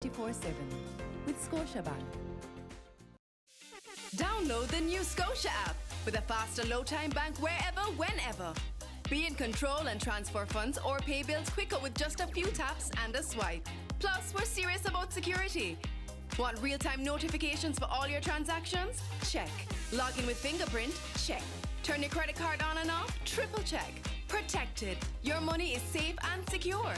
24/7 with Scotiabank. Download the new Scotia app with a faster low-time bank wherever, whenever. Be in control and transfer funds or pay bills quicker with just a few taps and a swipe. Plus, we're serious about security. Want real-time notifications for all your transactions? Check. Log in with fingerprint? Check. Turn your credit card on and off? Triple check. Protected. Your money is safe and secure.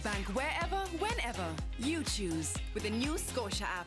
Bank wherever, whenever you choose with the new Scotia app.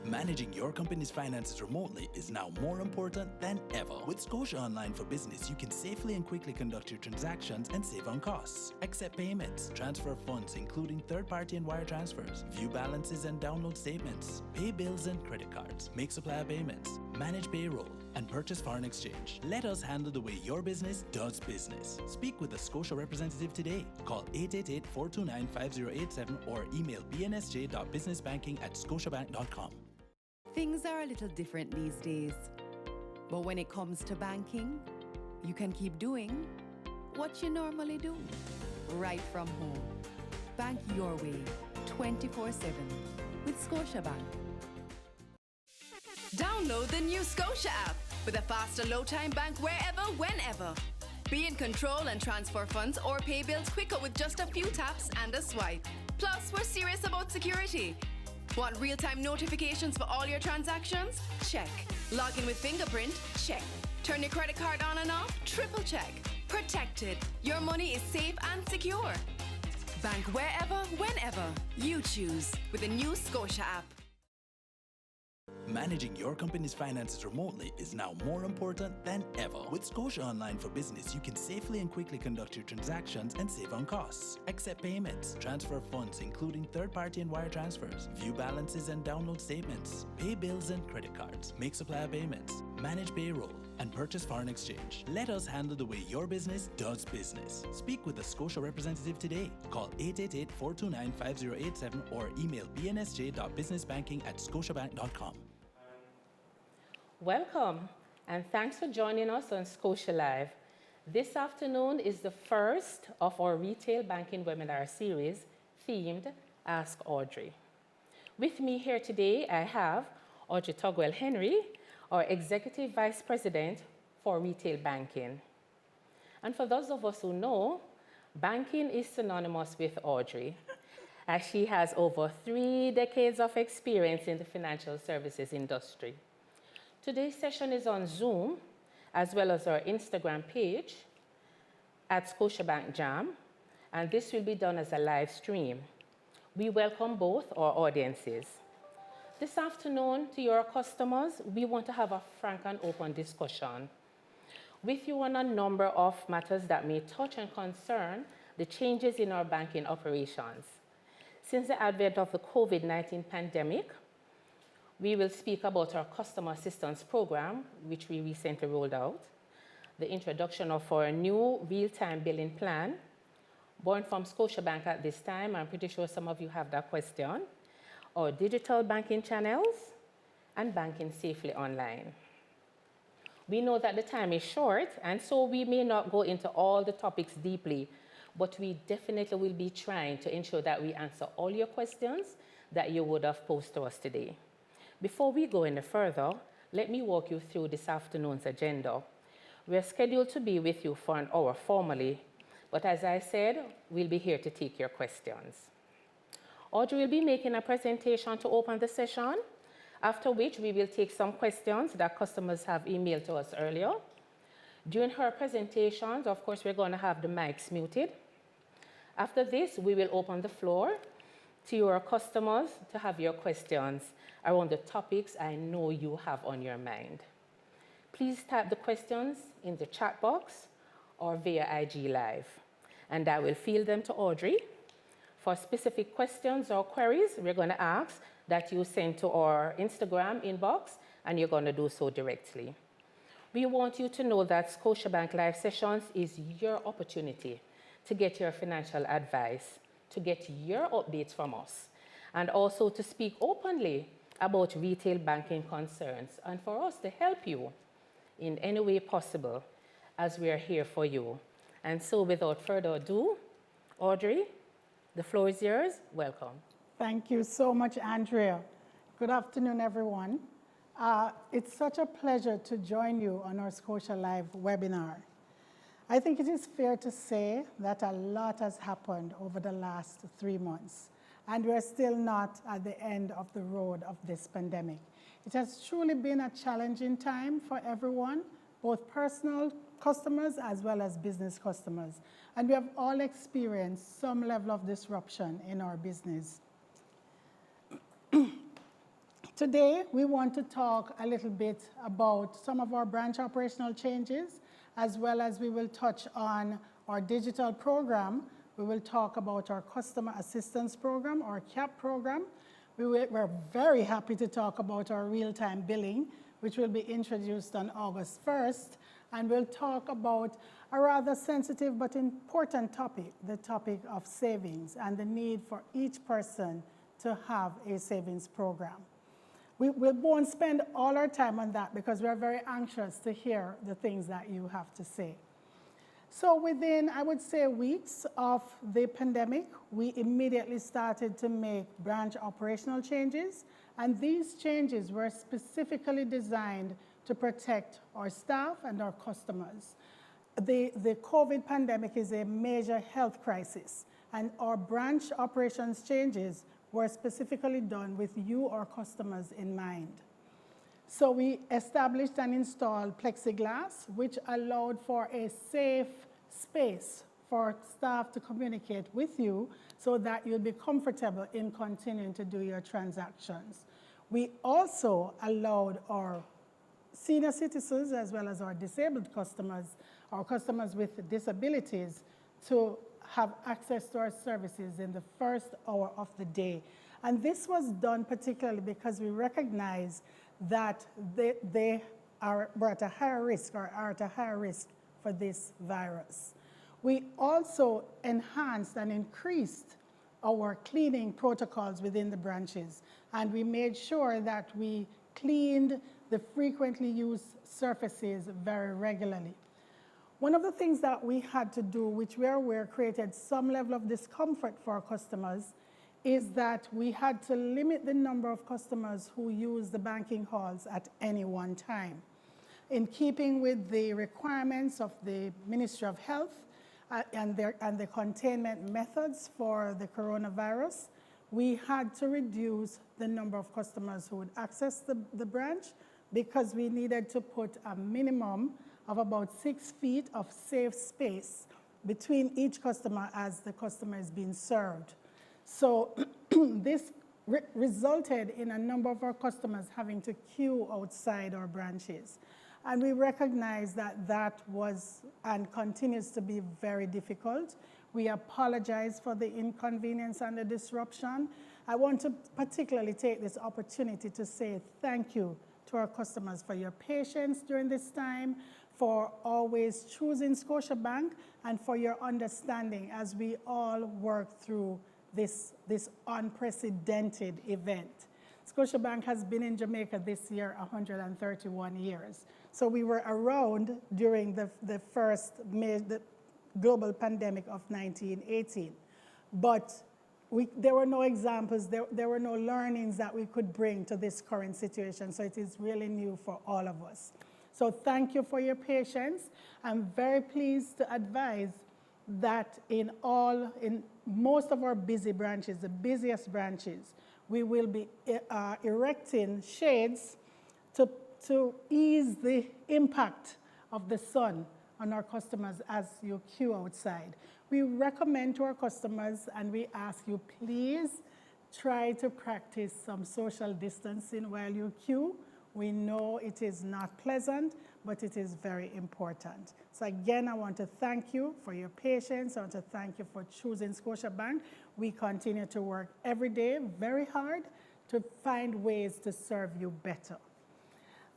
Managing your company's finances remotely is now more important than ever. With Scotia Online for Business, you can safely and quickly conduct your transactions and save on costs. Accept payments, transfer funds, including third-party and wire transfers, view balances and download statements, pay bills and credit cards, make supplier payments, manage payroll, and purchase foreign exchange. Let us handle the way your business does business. Speak with a Scotia representative today. Call 888-429-5087 or email bnsj.businessbanking@scotiabank.com. Things are a little different these days. But when it comes to banking, you can keep doing what you normally do, right from home. Bank your way, 24/7 with Scotiabank. Download the new Scotia app with a faster low-time bank wherever, whenever. Be in control and transfer funds or pay bills quicker with just a few taps and a swipe. Plus, we're serious about security. Want real-time notifications for all your transactions? Check. Log in with fingerprint? Check. Turn your credit card on and off? Triple check. Protected. Your money is safe and secure. Bank wherever, whenever you choose with the new Scotia app. Managing your company's finances remotely is now more important than ever. With Scotia Online for Business, you can safely and quickly conduct your transactions and save on costs. Accept payments, transfer funds, including third-party and wire transfers, view balances and download statements, pay bills and credit cards, make supplier payments, manage payroll, and purchase foreign exchange. Let us handle the way your business does business. Speak with a Scotia representative today. Call 888-429-5087 or email bnsj.businessbanking@scotiabank.com. Welcome, and thanks for joining us on ScotiaLive. This afternoon is the first of our retail banking webinar series themed Ask Audrey. With me here today, I have Audrey Tugwell Henry, our Executive Vice President for Retail Banking. And for those of us who know, banking is synonymous with Audrey, as she has over 3 decades of experience in the financial services industry. Today's session is on Zoom, as well as our Instagram page at Scotiabank Jam, and this will be done as a live stream. We welcome both our audiences. This afternoon, to your customers, we want to have a frank and open discussion with you on a number of matters that may touch and concern the changes in our banking operations. Since the advent of the COVID-19 pandemic, we will speak about our customer assistance program, which we recently rolled out, the introduction of our new real-time billing plan, born from Scotiabank at this time. I'm pretty sure some of you have that question, our digital banking channels, and banking safely online. We know that the time is short, and so we may not go into all the topics deeply, but we definitely will be trying to ensure that we answer all your questions that you would have posed to us today. Before we go any further, let me walk you through this afternoon's agenda. We're scheduled to be with you for an hour formally, but as I said, we'll be here to take your questions. Audrey will be making a presentation to open the session, after which we will take some questions that customers have emailed to us earlier. During her presentations, of course, we're going to have the mics muted. After this, we will open the floor to your customers to have your questions around the topics I know you have on your mind. Please type the questions in the chat box or via IG Live, and I will field them to Audrey. For specific questions or queries, we're going to ask that you send to our Instagram inbox, and you're going to do so directly. We want you to know that Scotiabank Live Sessions is your opportunity to get your financial advice, to get your updates from us, and also to speak openly about retail banking concerns, and for us to help you in any way possible, as we are here for you. And so without further ado, Audrey, The floor is yours. Welcome. Thank you so much, Andrea. Good afternoon, everyone. It's such a pleasure to join you on our ScotiaLive webinar. I think it is fair to say that a lot has happened over the last 3 months, and we're still not at the end of the road of this pandemic. It has truly been a challenging time for everyone, both personal customers as well as business customers. And we have all experienced some level of disruption in our business. Today, we want to talk a little bit about some of our branch operational changes, as well as we will touch on our digital program. We will talk about our customer assistance program, our CAP program. We're very happy to talk about our real-time billing, which will be introduced on August 1st. And we'll talk about a rather sensitive but important topic, the topic of savings and the need for each person to have a savings program. We won't spend all our time on that because we're very anxious to hear the things that you have to say. So within, I would say, weeks of the pandemic, we immediately started to make branch operational changes, and these changes were specifically designed to protect our staff and our customers. The COVID pandemic is a major health crisis, and our branch operations changes were specifically done with you, our customers, in mind. So we established and installed plexiglass, which allowed for a safe space for staff to communicate with you so that you'll be comfortable in continuing to do your transactions. We also allowed our senior citizens as well as our disabled customers, our customers with disabilities, to have access to our services in the first hour of the day. And this was done particularly because we recognize that they were at a higher risk or are at a higher risk for this virus. We also enhanced and increased our cleaning protocols within the branches, and we made sure that we cleaned the frequently used surfaces very regularly. One of the things that we had to do, which we are aware created some level of discomfort for our customers, is that we had to limit the number of customers who use the banking halls at any one time. In keeping with the requirements of the Ministry of Health and the containment methods for the coronavirus, we had to reduce the number of customers who would access the branch because we needed to put a minimum of about 6 feet of safe space between each customer as the customer is being served. So this resulted in a number of our customers having to queue outside our branches. And we recognize that that was and continues to be very difficult. We apologize for the inconvenience and the disruption. I want to particularly take this opportunity to say thank you to our customers for your patience during this time, for always choosing Scotiabank, and for your understanding as we all work through this unprecedented event. Scotiabank has been in Jamaica this year 131 years. So we were around during the first global pandemic of 1918. But there were no examples, there were no learnings that we could bring to this current situation. So it is really new for all of us. So thank you for your patience. I'm very pleased to advise that in most of our busy branches, the busiest branches, we will be erecting shades to ease the impact of the sun on our customers as you queue outside. We recommend to our customers and we ask you, please try to practice some social distancing while you queue. We know it is not pleasant, but it is very important. So again, I want to thank you for your patience. I want to thank you for choosing Scotiabank. We continue to work every day very hard to find ways to serve you better.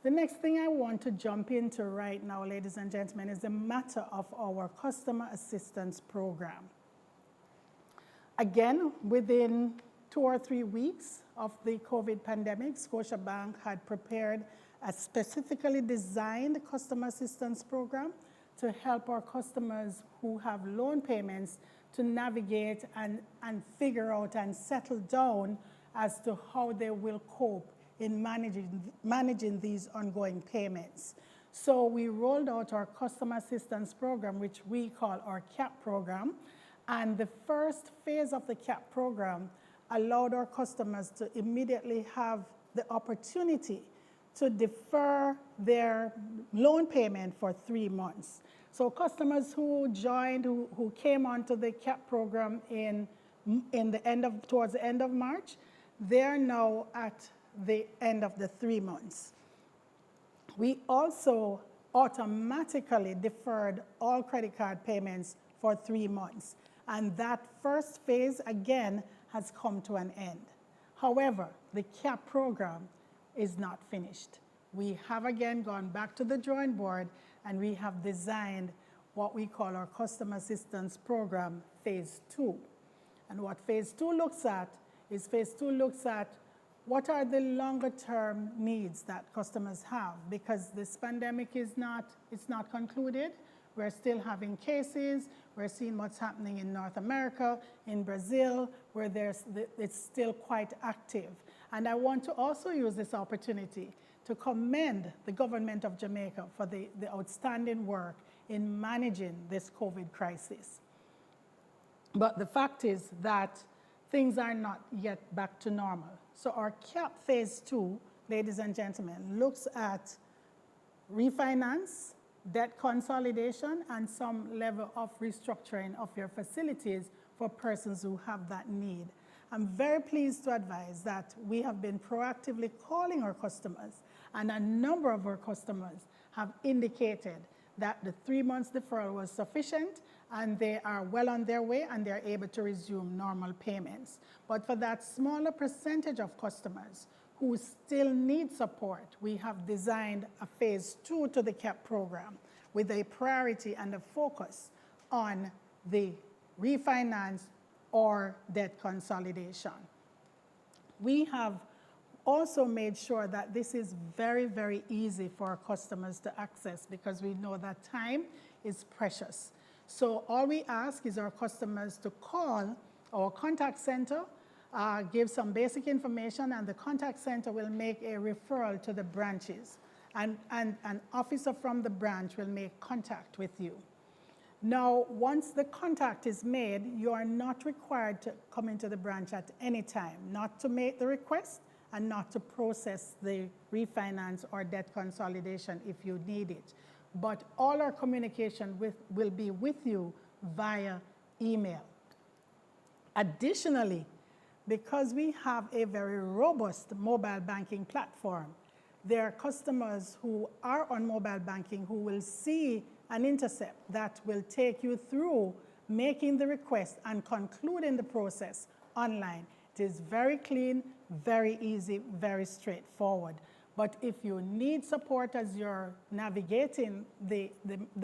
The next thing I want to jump into right now, ladies and gentlemen, is the matter of our customer assistance program. Again, within 2 or 3 weeks of the COVID pandemic, Scotiabank had prepared a specifically designed customer assistance program to help our customers who have loan payments to navigate and figure out and settle down as to how they will cope in managing these ongoing payments. So we rolled out our customer assistance program, which we call our CAP program. And the first phase of the CAP program allowed our customers to immediately have the opportunity to defer their loan payment for 3 months. So customers who joined, who came onto the CAP program towards the end of March, they're now at the end of the 3 months. We also automatically deferred all credit card payments for 3 months. And that first phase, again, has come to an end. However, the CAP program is not finished. We have again gone back to the drawing board and we have designed what we call our customer assistance program, phase 2. And what phase 2 looks at is what are the longer term needs that customers have, because this pandemic it's not concluded. We're still having cases. We're seeing what's happening in North America, in Brazil, where it's still quite active. And I want to also use this opportunity to commend the government of Jamaica for the outstanding work in managing this COVID crisis. But the fact is that things are not yet back to normal. So our CAP phase 2, ladies and gentlemen, looks at refinance, debt consolidation, and some level of restructuring of your facilities for persons who have that need. I'm very pleased to advise that we have been proactively calling our customers, and a number of our customers have indicated that the 3 months deferral was sufficient and they are well on their way and they're able to resume normal payments. But for that smaller percentage of customers who still need support, we have designed a phase 2 to the CAP program with a priority and a focus on the refinance or debt consolidation. We have also made sure that this is very, very easy for our customers to access, because we know that time is precious. So all we ask is our customers to call our contact center, give some basic information, and the contact center will make a referral to the branches. And an officer from the branch will make contact with you. Now, once the contact is made, you are not required to come into the branch at any time, not to make the request and not to process the refinance or debt consolidation if you need it. But all our communication will be with you via email. Additionally, because we have a very robust mobile banking platform, there are customers who are on mobile banking who will see an intercept that will take you through making the request and concluding the process online. It is very clean, very easy, very straightforward. But if you need support as you're navigating the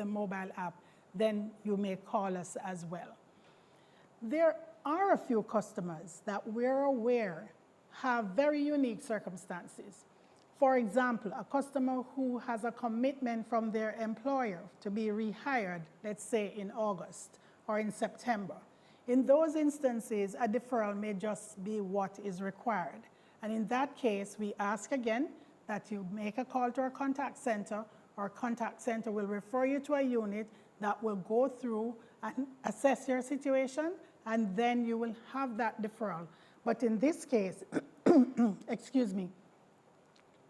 mobile app, then you may call us as well. There are a few customers that we're aware have very unique circumstances. For example, a customer who has a commitment from their employer to be rehired, let's say in August or in September. In those instances, a deferral may just be what is required. And in that case, we ask again that you make a call to our contact center. Our contact center will refer you to a unit that will go through and assess your situation, and then you will have that deferral. But in this case, excuse me,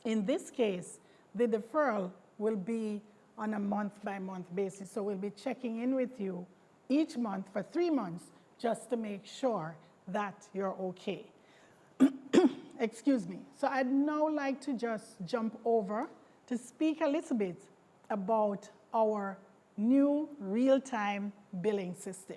in this case, the deferral will be on a month-by-month basis. So we'll be checking in with you each month for 3 months just to make sure that you're okay. Excuse me. So I'd now like to just jump over to speak a little bit about our new real-time billing system.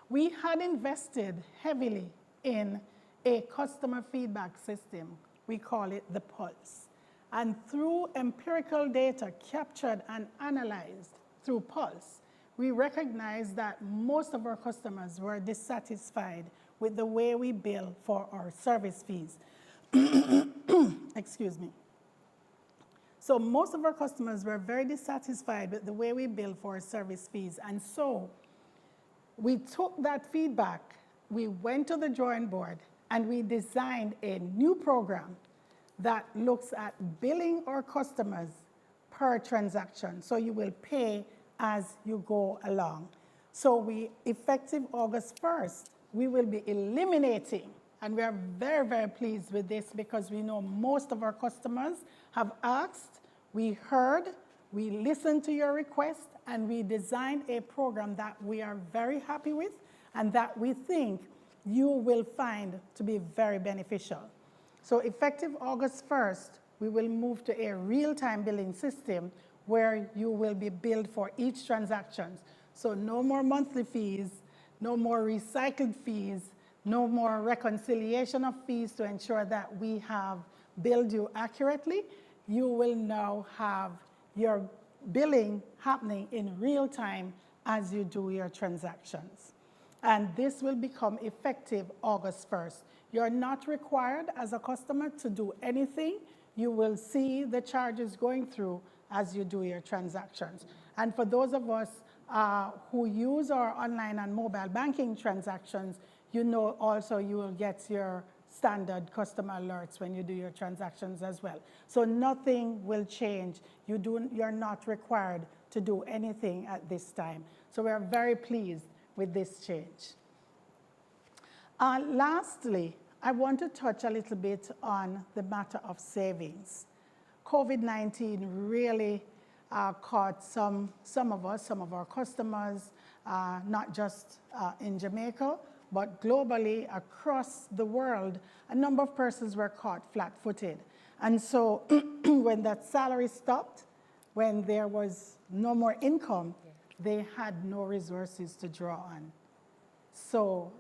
We had invested heavily in a customer feedback system. We call it the Pulse. And through empirical data captured and analyzed through Pulse, we recognized that most of our customers were dissatisfied with the way we bill for our service fees. Excuse me. So most of our customers were very dissatisfied with the way we bill for our service fees. And so we took that feedback, we went to the drawing board, and we designed a new program that looks at billing our customers per transaction. So you will pay as you go along. So effective August 1st, we will be eliminating, and we are very, very pleased with this because we know most of our customers have asked, we heard, we listened to your request, and we designed a program that we are very happy with and that we think you will find to be very beneficial. So effective August 1st, we will move to a real-time billing system where you will be billed for each transaction. So no more monthly fees, no more recycled fees, no more reconciliation of fees to ensure that we have billed you accurately. You will now have your billing happening in real time as you do your transactions. And this will become effective August 1st. You're not required as a customer to do anything. You will see the charges going through as you do your transactions. And for those of us who use our online and mobile banking transactions, you know also you will get your standard customer alerts when you do your transactions as well. So nothing will change. You're not required to do anything at this time. So we are very pleased with this change. Lastly, I want to touch a little bit on the matter of savings. COVID-19 really caught some of us, some of our customers, not just in Jamaica, but globally across the world, a number of persons were caught flat-footed. And so when that salary stopped, when there was no more income, they had no resources to draw on. So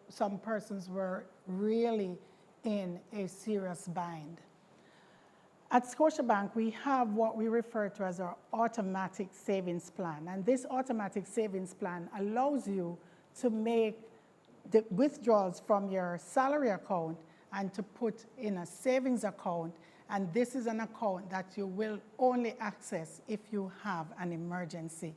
some persons were really in a serious bind. At Scotiabank, we have what we refer to as our automatic savings plan. And this automatic savings plan allows you to make the withdrawals from your salary account and to put in a savings account. And this is an account that you will only access if you have an emergency.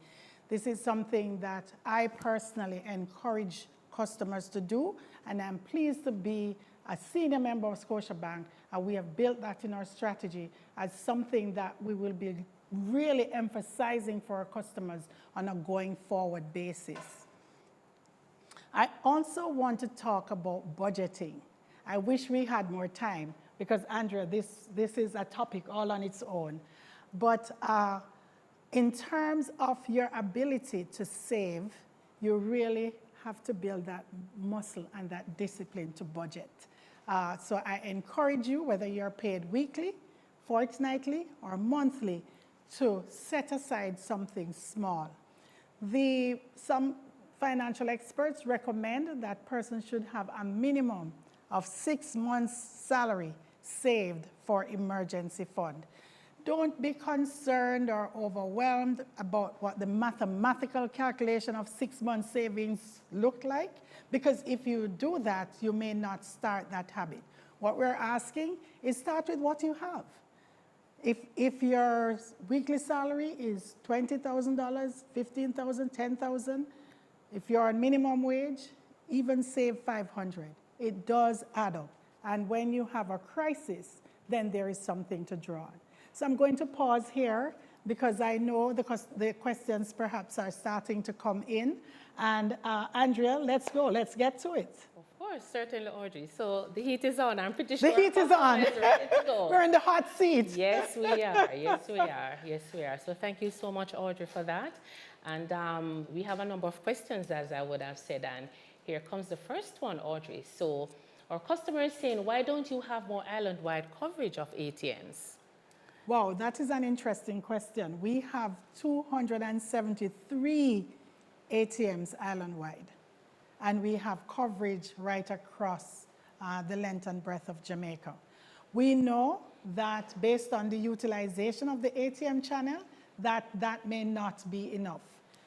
This is something that I personally encourage customers to do, and I'm pleased to be a senior member of Scotiabank, and we have built that in our strategy as something that we will be really emphasizing for our customers on a going forward basis. I also want to talk about budgeting. I wish we had more time because, Andrea, this is a topic all on its own. But in terms of your ability to save, you really have to build that muscle and that discipline to budget. So I encourage you, whether you're paid weekly, fortnightly, or monthly, to set aside something small. Some financial experts recommend that persons should have a minimum of 6 months' salary saved for emergency fund. Don't be concerned or overwhelmed about what the mathematical calculation of 6 months savings look like, because if you do that, you may not start that habit. What we're asking is start with what you have. If your weekly salary is $20,000, $15,000, $10,000, if you're on minimum wage, even save $500. It does add up. And when you have a crisis, then there is something to draw on. So I'm going to pause here because I know the questions perhaps are starting to come in. And Andrea, let's go. Let's get to it. Of course, certainly, Audrey. So the heat is on. I'm pretty sure the heat is on. Ready to go. We're in the hot seat. Yes, we are. Yes, we are. Yes, we are. So thank you so much, Audrey, for that. And we have a number of questions, as I would have said. And here comes the first one, Audrey. So our customer is saying, why don't you have more island-wide coverage of ATMs? Wow, that is an interesting question. We have 273 ATMs island-wide, and we have coverage right across the length and breadth of Jamaica. We know that based on the utilization of the ATM channel, that may not be enough.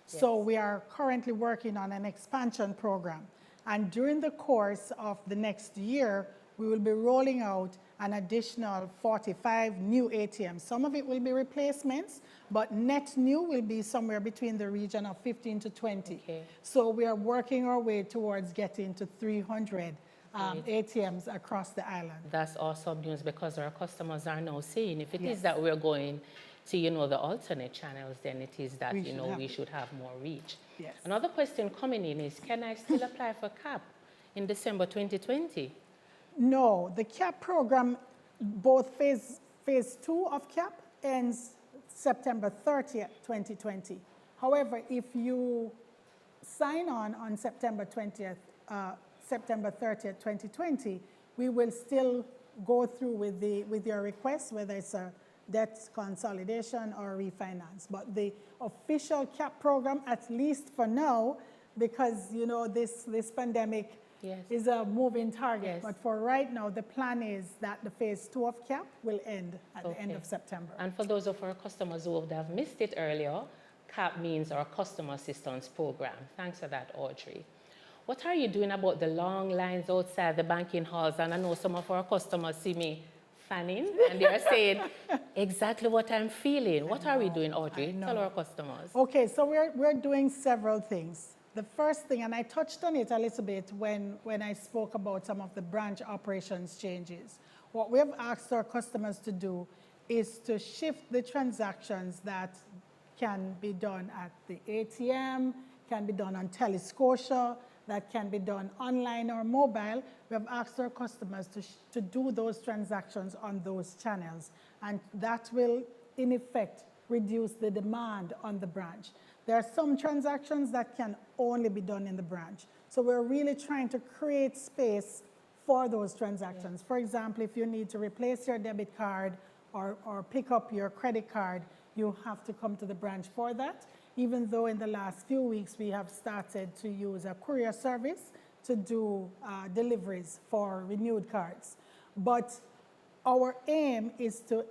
Yes. So we are currently working on an expansion program. And during the course of the next year, we will be rolling out an additional 45 new ATMs. Some of it will be replacements, but net new will be somewhere between the region of 15 to 20. Okay. So we are working our way towards getting to 300 ATMs across the island. That's awesome news, because our customers are now saying if it is that we're going to, the alternate channels, then it is that, we should have more reach. Yes. Another question coming in is, can I still apply for CAP in December 2020? No, the CAP program, both phase 2 of CAP ends September 30th, 2020. However, if you sign on September 30th, 2020, we will still go through with your request, whether it's a debt consolidation or refinance. But the official CAP program, at least for now, because this pandemic is a moving target. Yes. But for right now, the plan is that the phase 2 of CAP will end at the end of September. And for those of our customers who would have missed it earlier, CAP means our Customer Assistance Program. Thanks for that, Audrey. What are you doing about the long lines outside the banking halls? And I know some of our customers see me fanning, and they are saying exactly what I'm feeling. What are we doing, Audrey? Tell our customers. Okay, so we're doing several things. The first thing, and I touched on it a little bit when I spoke about some of the branch operations changes. What we have asked our customers to do is to shift the transactions that can be done at the ATM, can be done on Telescotia, that can be done online or mobile. We have asked our customers to do those transactions on those channels, and that will, in effect, reduce the demand on the branch. There are some transactions that can only be done in the branch. So we're really trying to create space for those transactions. For example, if you need to replace your debit card or pick up your credit card, you have to come to the branch for that. Even though in the last few weeks we have started to use a courier service to do deliveries for renewed cards. But our aim is to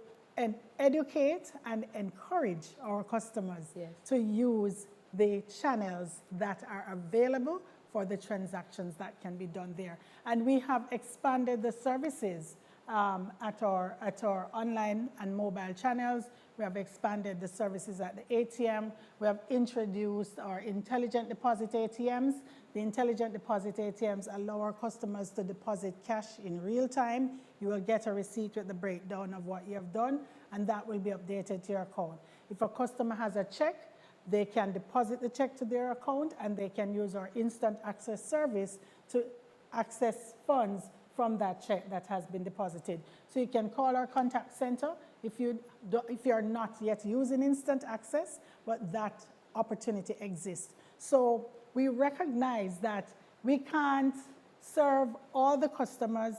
educate and encourage our customers to use the channels that are available for the transactions that can be done there. And we have expanded the services at our online and mobile channels. We have expanded the services at the ATM. We have introduced our intelligent deposit ATMs. The intelligent deposit ATMs allow our customers to deposit cash in real time. You will get a receipt with the breakdown of what you have done, and that will be updated to your account. If a customer has a check, they can deposit the check to their account, and they can use our instant access service to access funds from that check that has been deposited. So you can call our contact center if you're not yet using instant access, but that opportunity exists. So we recognize that we can't serve all the customers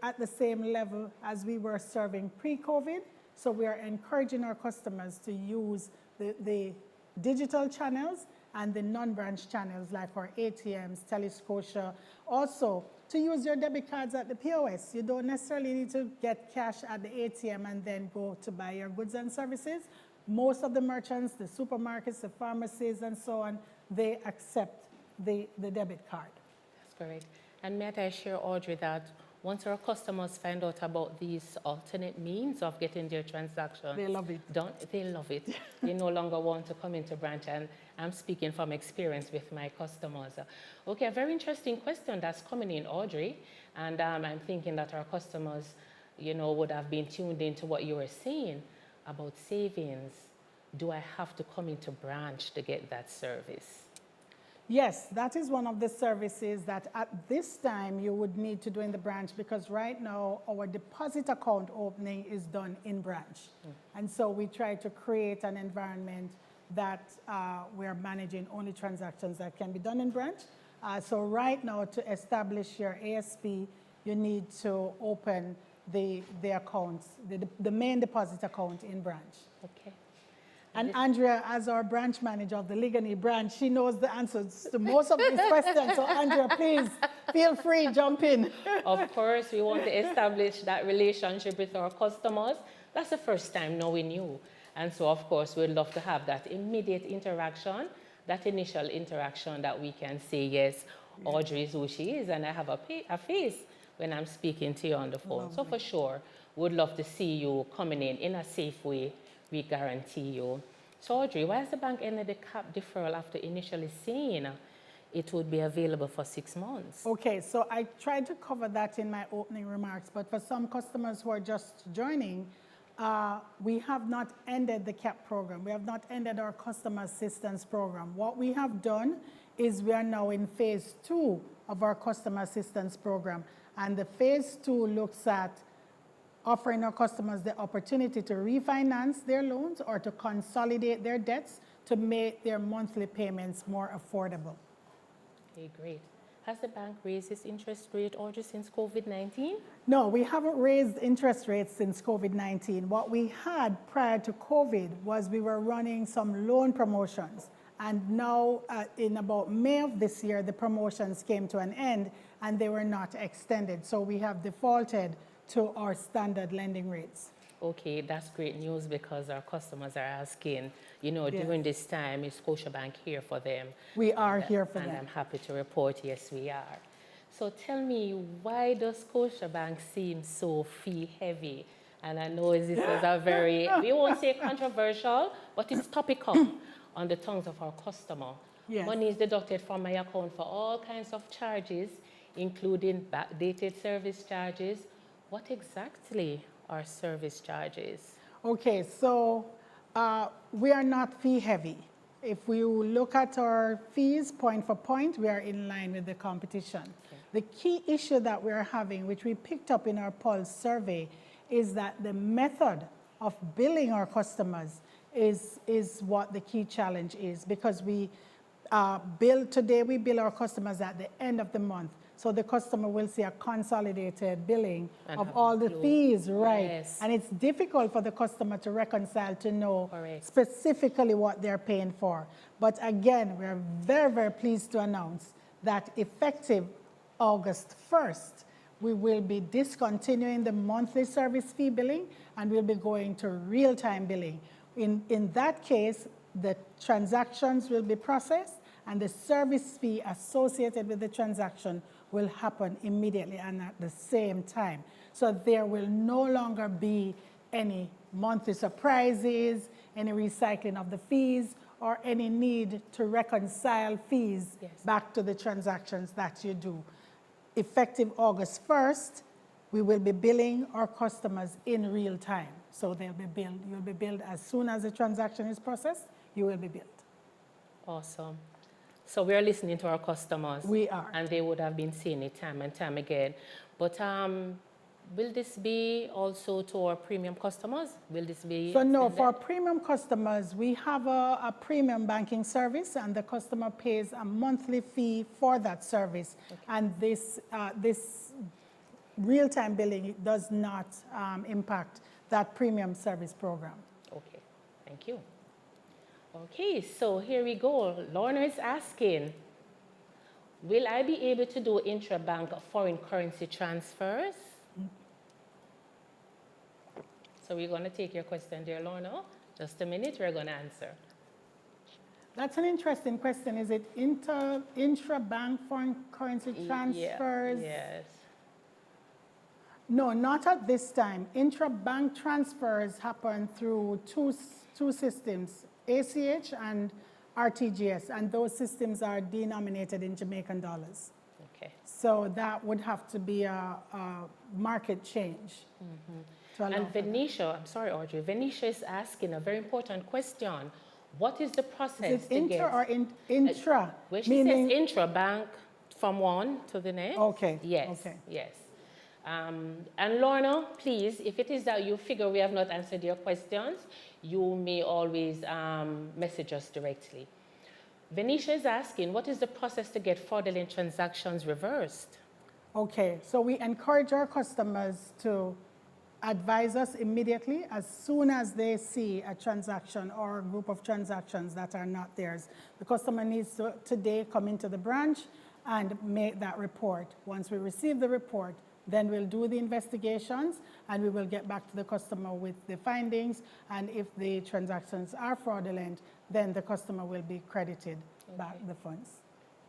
at the same level as we were serving pre-COVID. So we are encouraging our customers to use the digital channels and the non-branch channels like our ATMs, Telescotia. Also, to use your debit cards at the POS. You don't necessarily need to get cash at the ATM and then go to buy your goods and services. Most of the merchants, the supermarkets, the pharmacies, and so on, they accept the debit card. That's correct. And may I share, Audrey, that once our customers find out about these alternate means of getting their transactions, they love it. They love it. They no longer want to come into branch, and I'm speaking from experience with my customers. Okay, a very interesting question that's coming in, Audrey, and I'm thinking that our customers, would have been tuned into what you were saying about savings. Do I have to come into branch to get that service? Yes, that is one of the services that at this time you would need to do in the branch, because right now our deposit account opening is done in branch. And so we try to create an environment that we're managing only transactions that can be done in branch. So right now, to establish your ASP, you need to open the accounts, the main deposit account in branch. Okay. And Andrea, as our branch manager of the Ligonier branch, she knows the answers to most of these questions. So Andrea, please feel free, jump in. Of course, we want to establish that relationship with our customers. That's the first time knowing you. And so, of course, we'd love to have that immediate interaction, that initial interaction that we can say, yes, Audrey is who she is, and I have a face when I'm speaking to you on the phone. So for sure, would love to see you coming in a safe way, we guarantee you. So Audrey, why has the bank ended the cap deferral after initially saying it would be available for 6 months? Okay, so I tried to cover that in my opening remarks, but for some customers who are just joining, we have not ended the CAP program. We have not ended our customer assistance program. What we have done is we are now in phase 2 of our customer assistance program. And the phase 2 looks at offering our customers the opportunity to refinance their loans or to consolidate their debts to make their monthly payments more affordable. Okay, great. Has the bank raised its interest rate, Audrey, since COVID-19? No, we haven't raised interest rates since COVID-19. What we had prior to COVID was we were running some loan promotions. And now, in about May of this year, the promotions came to an end and they were not extended. So we have defaulted to our standard lending rates. Okay, that's great news because our customers are asking, you know, during this time, is Scotiabank here for them? We are here for them. them. And I'm happy to report, yes, we are. So tell me, why does Scotiabank seem so fee heavy? And I know this is a very, we won't say controversial, but it's topical on the tongues of our customer. Yes. Money is deducted from my account for all kinds of charges, including backdated service charges. What exactly are service charges? Okay, so we are not fee heavy. If we look at our fees point for point, we are in line with the competition. Okay. The key issue that we are having, which we picked up in our Pulse survey, is that the method of billing our customers is what the key challenge is, because we bill our customers at the end of the month. So the customer will see a consolidated billing of all the fees, right? Yes. And it's difficult for the customer to reconcile to know specifically what they're paying for. But again, we're very, very pleased to announce that effective August 1st, we will be discontinuing the monthly service fee billing and we'll be going to real-time billing. In that case, the transactions will be processed and the service fee associated with the transaction will happen immediately and at the same time. So there will no longer be any monthly surprises, any recycling of the fees, or any need to reconcile fees back to the transactions that you do. Effective August 1st, we will be billing our customers in real time. So they'll be billed, you'll be billed as soon as the transaction is processed, you will be billed. Awesome. So we are listening to our customers. We are. And they would have been saying it time and time again. But will this be also to our premium customers? Will this be? So no, for premium customers, we have a premium banking service and the customer pays a monthly fee for that service. Okay. And this real-time billing does not impact that premium service program. Okay, thank you. Okay, so here we go. Lorna is asking, will I be able to do intra-bank foreign currency transfers? So we're going to take your question, dear Lorna. Just a minute, we're going to answer. That's an interesting question. Is it intra-bank foreign currency transfers? Yes. No, not at this time. Intra-bank transfers happen through two systems, ACH and RTGS, and those systems are denominated in Jamaican dollars. Okay. So that would have to be a market change. Mm-hmm. And Venetia, I'm sorry, Audrey, Venetia is asking a very important question. What is the process? Is it intra or intra? Where she says intra-bank from one to the next. Okay. Yes. Okay. Yes. And Lorna, please, if it is that you figure we have not answered your questions, you may always message us directly. Venetia is asking, what is the process to get fraudulent transactions reversed? Okay, so we encourage our customers to advise us immediately as soon as they see a transaction or a group of transactions that are not theirs. The customer needs to today come into the branch and make that report. Once we receive the report, then we'll do the investigations and we will get back to the customer with the findings. And if the transactions are fraudulent, then the customer will be credited back the funds.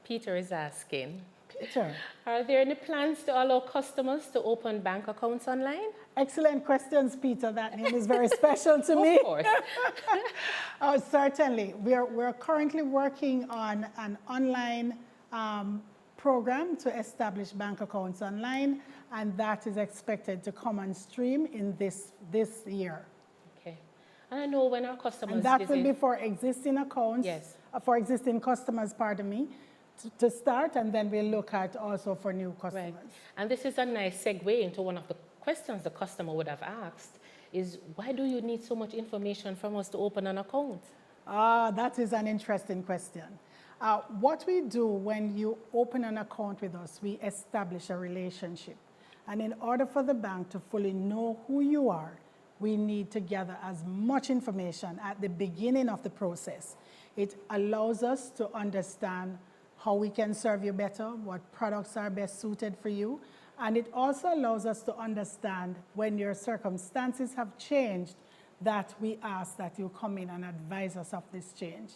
Peter is asking, Peter. are there any plans to allow customers to open bank accounts online? Excellent questions, Peter. That name is very special to me. Of course. Oh, certainly. We're currently working on an online program to establish bank accounts online, and that is expected to come on stream in this year. Okay. And I know when our customers And that visit, will be for existing accounts, yes, for existing customers, pardon me, to start, and then we'll look at also for new customers. right. And this is a nice segue into one of the questions the customer would have asked, is why do you need so much information from us to open an account? That is an interesting question. What we do when you open an account with us, we establish a relationship. And in order for the bank to fully know who you are, we need to gather as much information at the beginning of the process. It allows us to understand how we can serve you better, what products are best suited for you, and it also allows us to understand when your circumstances have changed, that we ask that you come in and advise us of this change.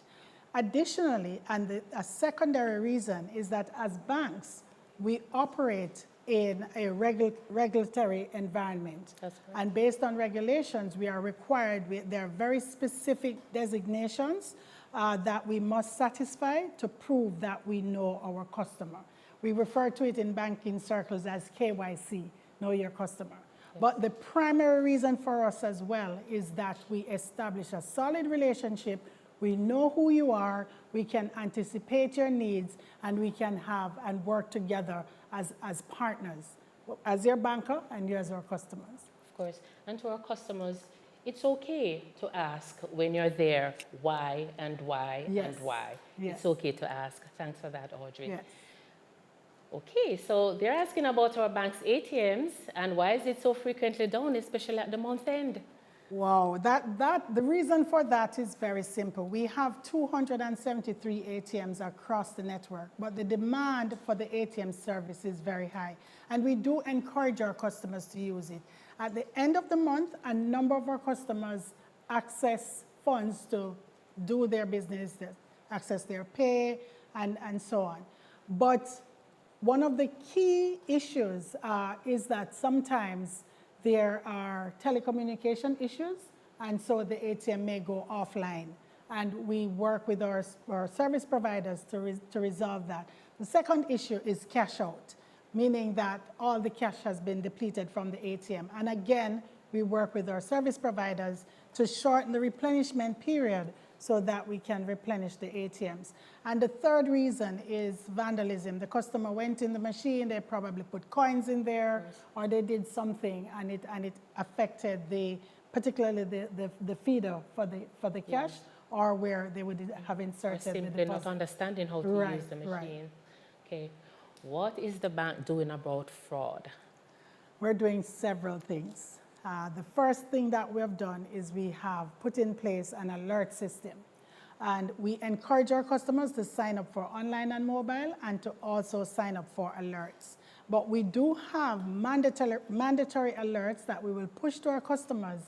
Additionally, and a secondary reason is that as banks, we operate in a regulatory environment. That's right. And based on regulations, we are required, there are very specific designations that we must satisfy to prove that we know our customer. We refer to it in banking circles as KYC, know your customer. Yes. But the primary reason for us as well is that we establish a solid relationship. We know who you are, we can anticipate your needs, and we can have and work together as partners, as your banker and you as our customers. Of course. And to our customers, it's okay to ask when you're there why and why Yes. and why. Yes. It's okay to ask. Thanks for that, Audrey. Yes. Okay, so they're asking about our bank's ATMs and why is it so frequently down, especially at the month end? Wow, the reason for that is very simple. We have 273 ATMs across the network, but the demand for the ATM service is very high. And we do encourage our customers to use it. At the end of the month, a number of our customers access funds to do their business, access their pay, and so on. But one of the key issues is that sometimes there are telecommunication issues, and so the ATM may go offline. And we work with our service providers to resolve that. The second issue is cash out, meaning that all the cash has been depleted from the ATM. And again, we work with our service providers to shorten the replenishment period so that we can replenish the ATMs. And the third reason is vandalism. The customer went in the machine, they probably put coins in there, yes, or they did something, and it affected particularly the feeder for the cash, yes, or where they would have inserted or simply not understanding how to use the machine. Right. Okay. What is the bank doing about fraud? We're doing several things. The first thing that we have done is we have put in place an alert system. And we encourage our customers to sign up for online and mobile and to also sign up for alerts. But we do have mandatory alerts that we will push to our customers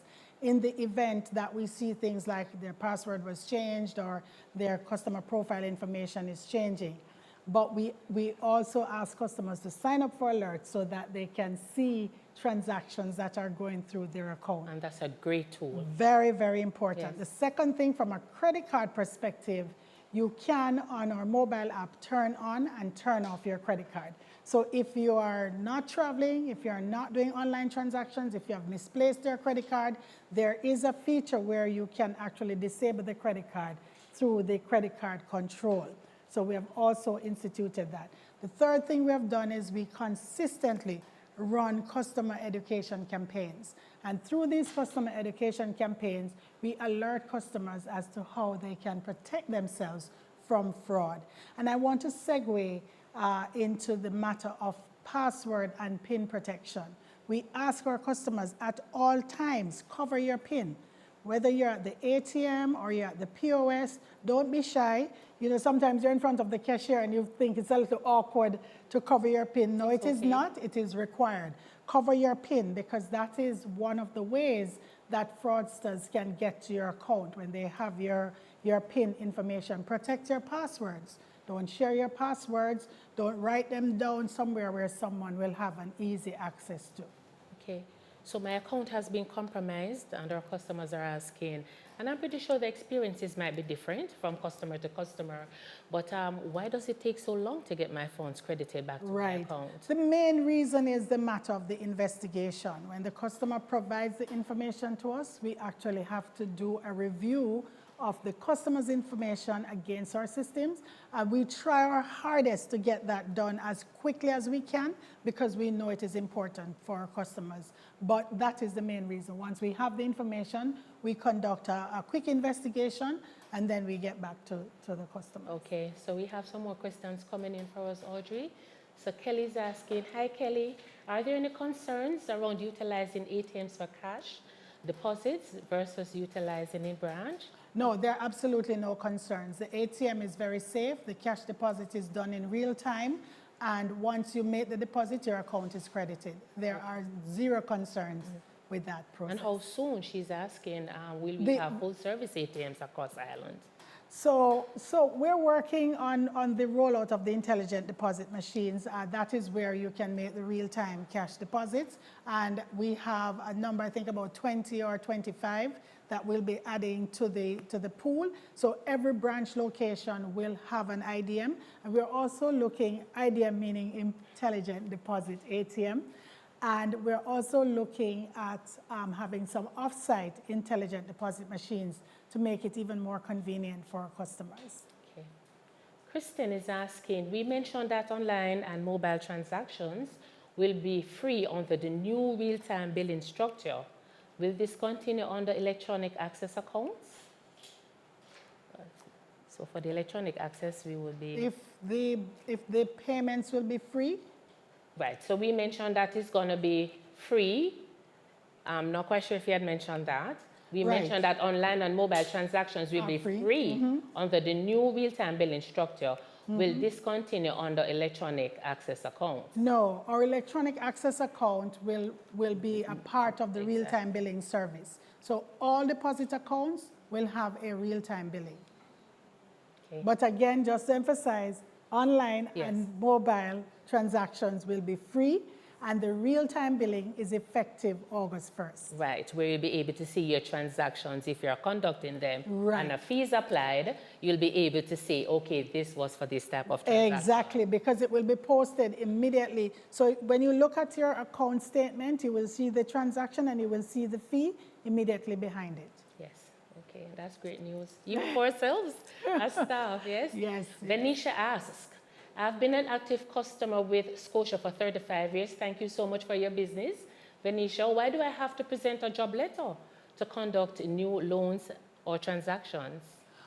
in the event that we see things like their password was changed or their customer profile information is changing. But we also ask customers to sign up for alerts so that they can see transactions that are going through their account. And that's a great tool. Very, very important. Yes. The second thing, from a credit card perspective, you can, on our mobile app, turn on and turn off your credit card. So if you are not traveling, if you are not doing online transactions, if you have misplaced your credit card, there is a feature where you can actually disable the credit card through the credit card control. So we have also instituted that. The third thing we have done is we consistently run customer education campaigns. And through these customer education campaigns, we alert customers as to how they can protect themselves from fraud. And I want to segue into the matter of password and PIN protection. We ask our customers at all times, cover your PIN. Whether you're at the ATM or you're at the POS, don't be shy. You know, sometimes you're in front of the cashier and you think it's a little awkward to cover your PIN. No, it is not. It is required. Cover your PIN, because that is one of the ways that fraudsters can get to your account when they have your PIN information. Protect your passwords. Don't share your passwords. Don't write them down somewhere where someone will have an easy access to. Okay, so my account has been compromised and our customers are asking, and I'm pretty sure the experiences might be different from customer to customer, but why does it take so long to get my funds credited back to my account? The main reason is the matter of the investigation. When the customer provides the information to us, we actually have to do a review of the customer's information against our systems. We try our hardest to get that done as quickly as we can because we know it is important for our customers. But that is the main reason. Once we have the information, we conduct a quick investigation and then we get back to the customer. Okay, so we have some more questions coming in for us, Audrey. So Kelly's asking, hi Kelly, are there any concerns around utilizing ATMs for cash deposits versus utilizing in branch? No, there are absolutely no concerns. The ATM is very safe. The cash deposit is done in real time. And once you make the deposit, your account is credited. There are zero concerns with that process. And how soon, she's asking, will we have full service ATMs across Ireland? So we're working on the rollout of the intelligent deposit machines. That is where you can make the real-time cash deposits. And we have a number, I think about 20 or 25, that we'll be adding to the pool. So every branch location will have an IDM. And we're also looking, IDM meaning intelligent deposit ATM. And we're also looking at having some off-site intelligent deposit machines to make it even more convenient for our customers. Okay. Kristen is asking, we mentioned that online and mobile transactions will be free under the new real-time billing structure. Will this continue under electronic access accounts? So for the electronic access, we will be... If the payments will be free? Right, so we mentioned that it's going to be free. I'm not quite sure if you had mentioned that. We mentioned that online and mobile transactions will be free under the new real-time billing structure. Will this continue under electronic access account? No, our electronic access account will be a part of the real-time billing service. So all deposit accounts will have a real-time billing. Okay. But again, just to emphasize, online and mobile transactions will be free, and the real-time billing is effective August 1st. Right, where you'll be able to see your transactions if you're conducting them. Right. And a fee is applied, you'll be able to say, okay, this was for this type of transaction. Exactly, because it will be posted immediately. So when you look at your account statement, you will see the transaction and you will see the fee immediately behind it. Yes, okay, that's great news. Even for ourselves as staff, yes? Yes. Venetia asks, I've been an active customer with Scotia for 35 years. Thank you so much for your business. Venetia, why do I have to present a job letter to conduct new loans or transactions?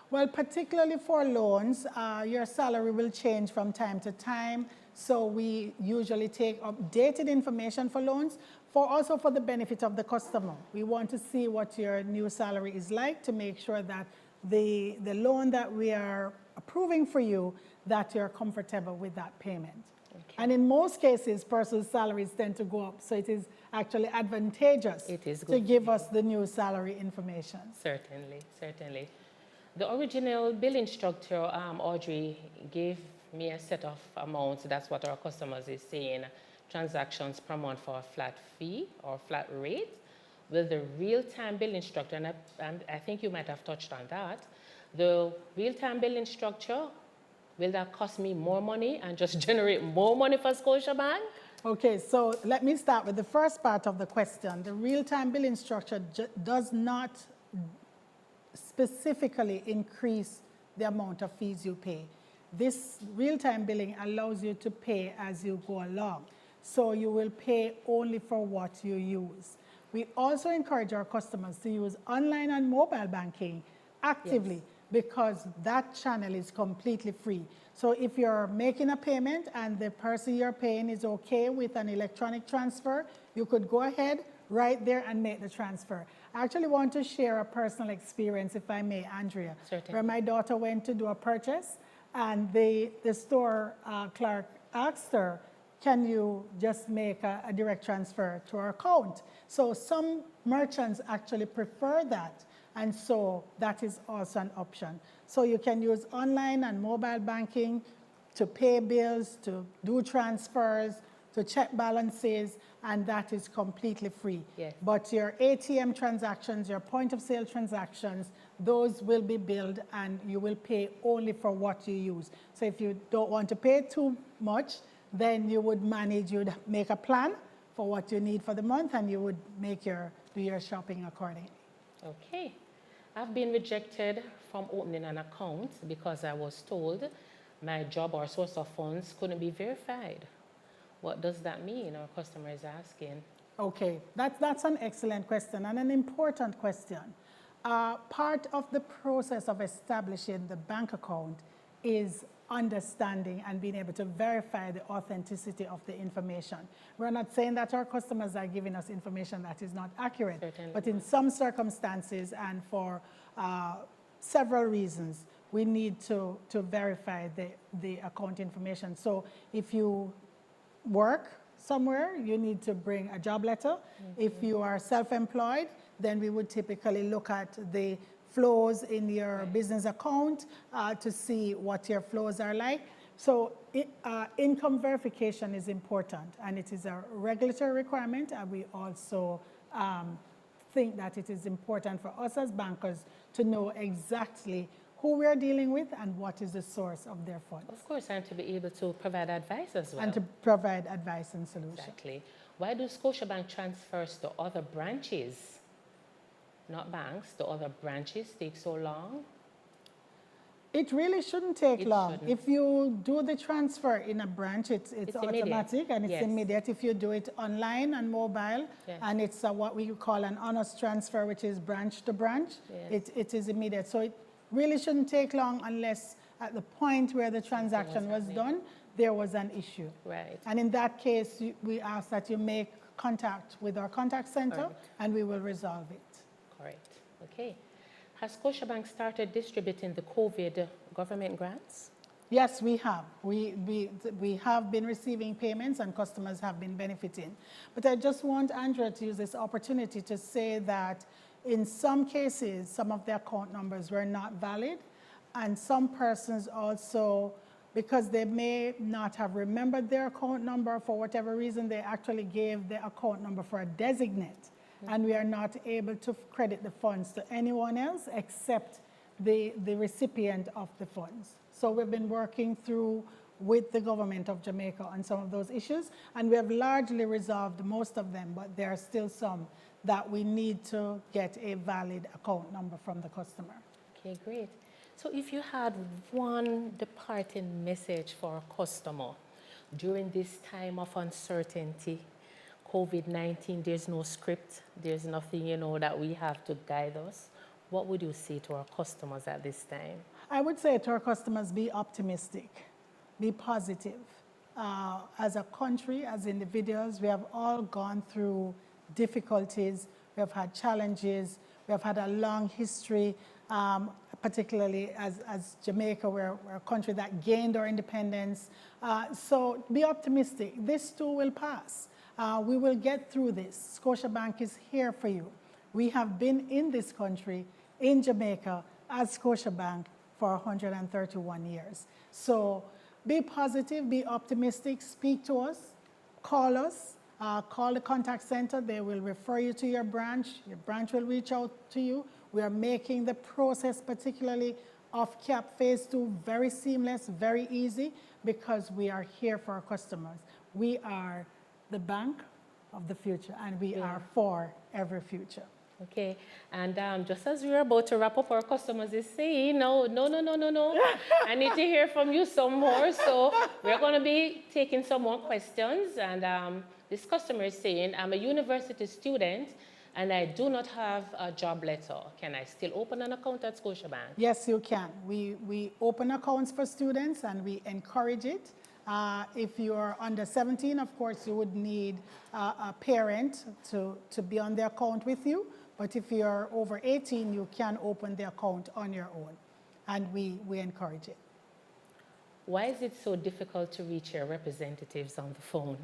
Well, particularly for loans, your salary will change from time to time. So we usually take updated information for loans, also for the benefit of the customer. We want to see what your new salary is like to make sure that the loan that we are approving for you, that you're comfortable with that payment. Okay. And in most cases, personal salaries tend to go up, so it is actually advantageous to give us the new salary information. Certainly, certainly. The original billing structure, Audrey gave me a set of amounts. That's what our customers is saying, transactions per month for a flat fee or flat rate. Will the real-time billing structure, and I think you might have touched on that, the real-time billing structure, will that cost me more money and just generate more money for Scotiabank? Okay, so let me start with the first part of the question. The real-time billing structure does not specifically increase the amount of fees you pay. This real-time billing allows you to pay as you go along. So you will pay only for what you use. We also encourage our customers to use online and mobile banking actively, because that channel is completely free. So if you're making a payment and the person you're paying is okay with an electronic transfer, you could go ahead right there and make the transfer. I actually want to share a personal experience, if I may, Andrea. Certainly. Where my daughter went to do a purchase, and the store clerk asked her, can you just make a direct transfer to our account? So some merchants actually prefer that. And so that is also an option. So you can use online and mobile banking to pay bills, to do transfers, to check balances, and that is completely free. Yes. But your ATM transactions, your point of sale transactions, those will be billed and you will pay only for what you use. So if you don't want to pay too much, then you would make a plan for what you need for the month, and you would do your shopping accordingly. Okay. I've been rejected from opening an account because I was told my job or source of funds couldn't be verified. What does that mean? Our customer is asking. Okay, that's an excellent question and an important question. Part of the process of establishing the bank account is understanding and being able to verify the authenticity of the information. We're not saying that our customers are giving us information that is not accurate, Certainly. but in some circumstances and for several reasons, we need to verify the account information. So if you work somewhere, you need to bring a job letter. If you are self-employed, then we would typically look at the flows in your business account to see what your flows are like. So income verification is important, and it is a regulatory requirement, and we also think that it is important for us as bankers to know exactly who we are dealing with and what is the source of their funds. Of course, and to be able to provide advice as well. And to provide advice and solutions. Exactly. Why do Scotiabank transfers to other branches, not banks, to other branches take so long? It really shouldn't take long. Shouldn't. If you do the transfer in a branch, it's automatic and it's Yes. immediate. If you do it online and mobile, Yes. and it's what we call an honest transfer, which is branch to branch, Yes. it is immediate. So it really shouldn't take long unless at the point where the transaction was done, there was an issue. Right. And in that case, we ask that you make contact with our contact center, Correct. and we will resolve it. Correct. Okay. Has Scotiabank started distributing the COVID government grants? Yes, we have. We have been receiving payments and customers have been benefiting. But I just want Andrea to use this opportunity to say that in some cases, some of the account numbers were not valid, and some persons also, because they may not have remembered their account number for whatever reason, they actually gave the account number for a designate. And we are not able to credit the funds to anyone else except the recipient of the funds. So we've been working through with the government of Jamaica on some of those issues, and we have largely resolved most of them, but there are still some that we need to get a valid account number from the customer. Okay, great. So if you had one departing message for a customer during this time of uncertainty, COVID-19, there's no script, there's nothing, that we have to guide us. What would you say to our customers at this time? I would say to our customers, be optimistic, be positive. As a country, as individuals, we have all gone through difficulties, we have had challenges, we have had a long history, particularly as Jamaica, we're a country that gained our independence. So be optimistic, this too will pass. We will get through this. Scotiabank is here for you. We have been in this country, in Jamaica, as Scotiabank for 131 years. So be positive, be optimistic, speak to us, call the contact center. They will refer you to your branch will reach out to you. We are making the process, particularly of CAP Phase 2, very seamless, very easy, because we are here for our customers. We are the bank of the future, and we are for every future. Okay, and just as we're about to wrap up, our customers is saying, no. I need to hear from you some more. So we're going to be taking some more questions. And this customer is saying, I'm a university student and I do not have a job letter. Can I still open an account at Scotiabank? Yes, you can. We open accounts for students and we encourage it. If you're under 17, of course, you would need a parent to be on the account with you. But if you're over 18, you can open the account on your own. And we encourage it. Why is it so difficult to reach your representatives on the phone?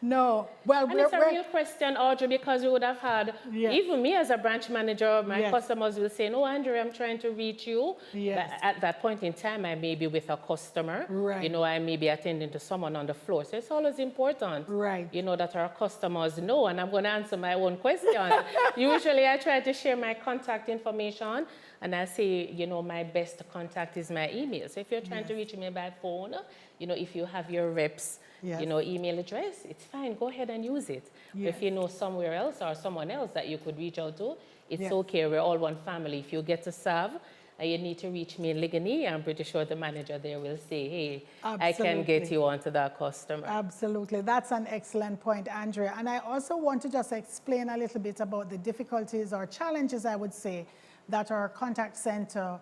No. Well, And it's a real question, Audrey, because we would have had, Yes. even me as a branch manager, my Yes. customers will say, no, Andrew, I'm trying to reach you. Yes. But at that point in time, I may be with a customer. Right. You know, I may be attending to someone on the floor. So it's always important, Right. you know, that our customers know. And I'm going to answer my own question. Usually, I try to share my contact information. And I say, you know, my best contact is my email. So if you're trying to reach me by phone, you know, if you have your reps, you know, email address, it's fine. Go ahead and use it. Yes. If you know somewhere else or someone else that you could reach out to, it's Yes. okay. We're all one family. If you get to serve and you need to reach me in Ligonier, I'm pretty sure the manager there will say, hey, I can get you onto that customer. Absolutely. That's an excellent point, Andrea. And I also want to just explain a little bit about the difficulties or challenges, I would say, that our contact center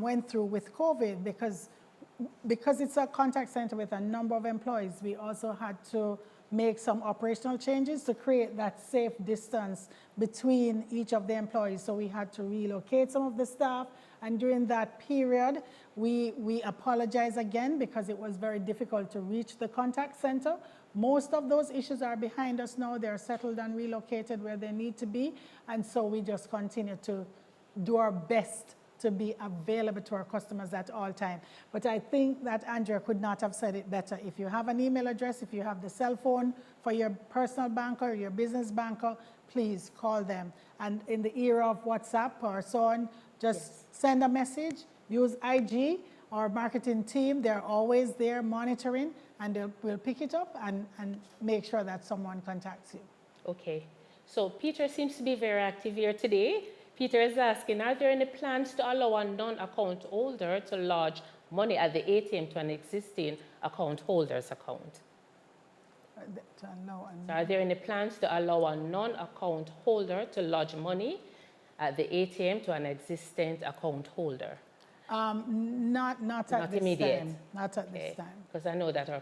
went through with COVID, because it's a contact center with a number of employees. We also had to make some operational changes to create that safe distance between each of the employees. So we had to relocate some of the staff. And during that period, we apologize again because it was very difficult to reach the contact center. Most of those issues are behind us now. They're settled and relocated where they need to be. And so we just continue to do our best to be available to our customers at all time. But I think that Andrea could not have said it better. If you have an email address, if you have the cell phone for your personal banker, your business banker, please call them. And in the era of WhatsApp or so on, just send a message, use IG, our marketing team, they're always there monitoring, and we'll pick it up and make sure that someone contacts you. Okay. So Peter seems to be very active here today. Peter is asking, are there any plans to allow a non-account holder to lodge money at the ATM to an existing account holder's account? So are there any plans to allow a non-account holder to lodge money at the ATM to an existing account holder? Not at this immediate. time. Not at this time. Because I know that our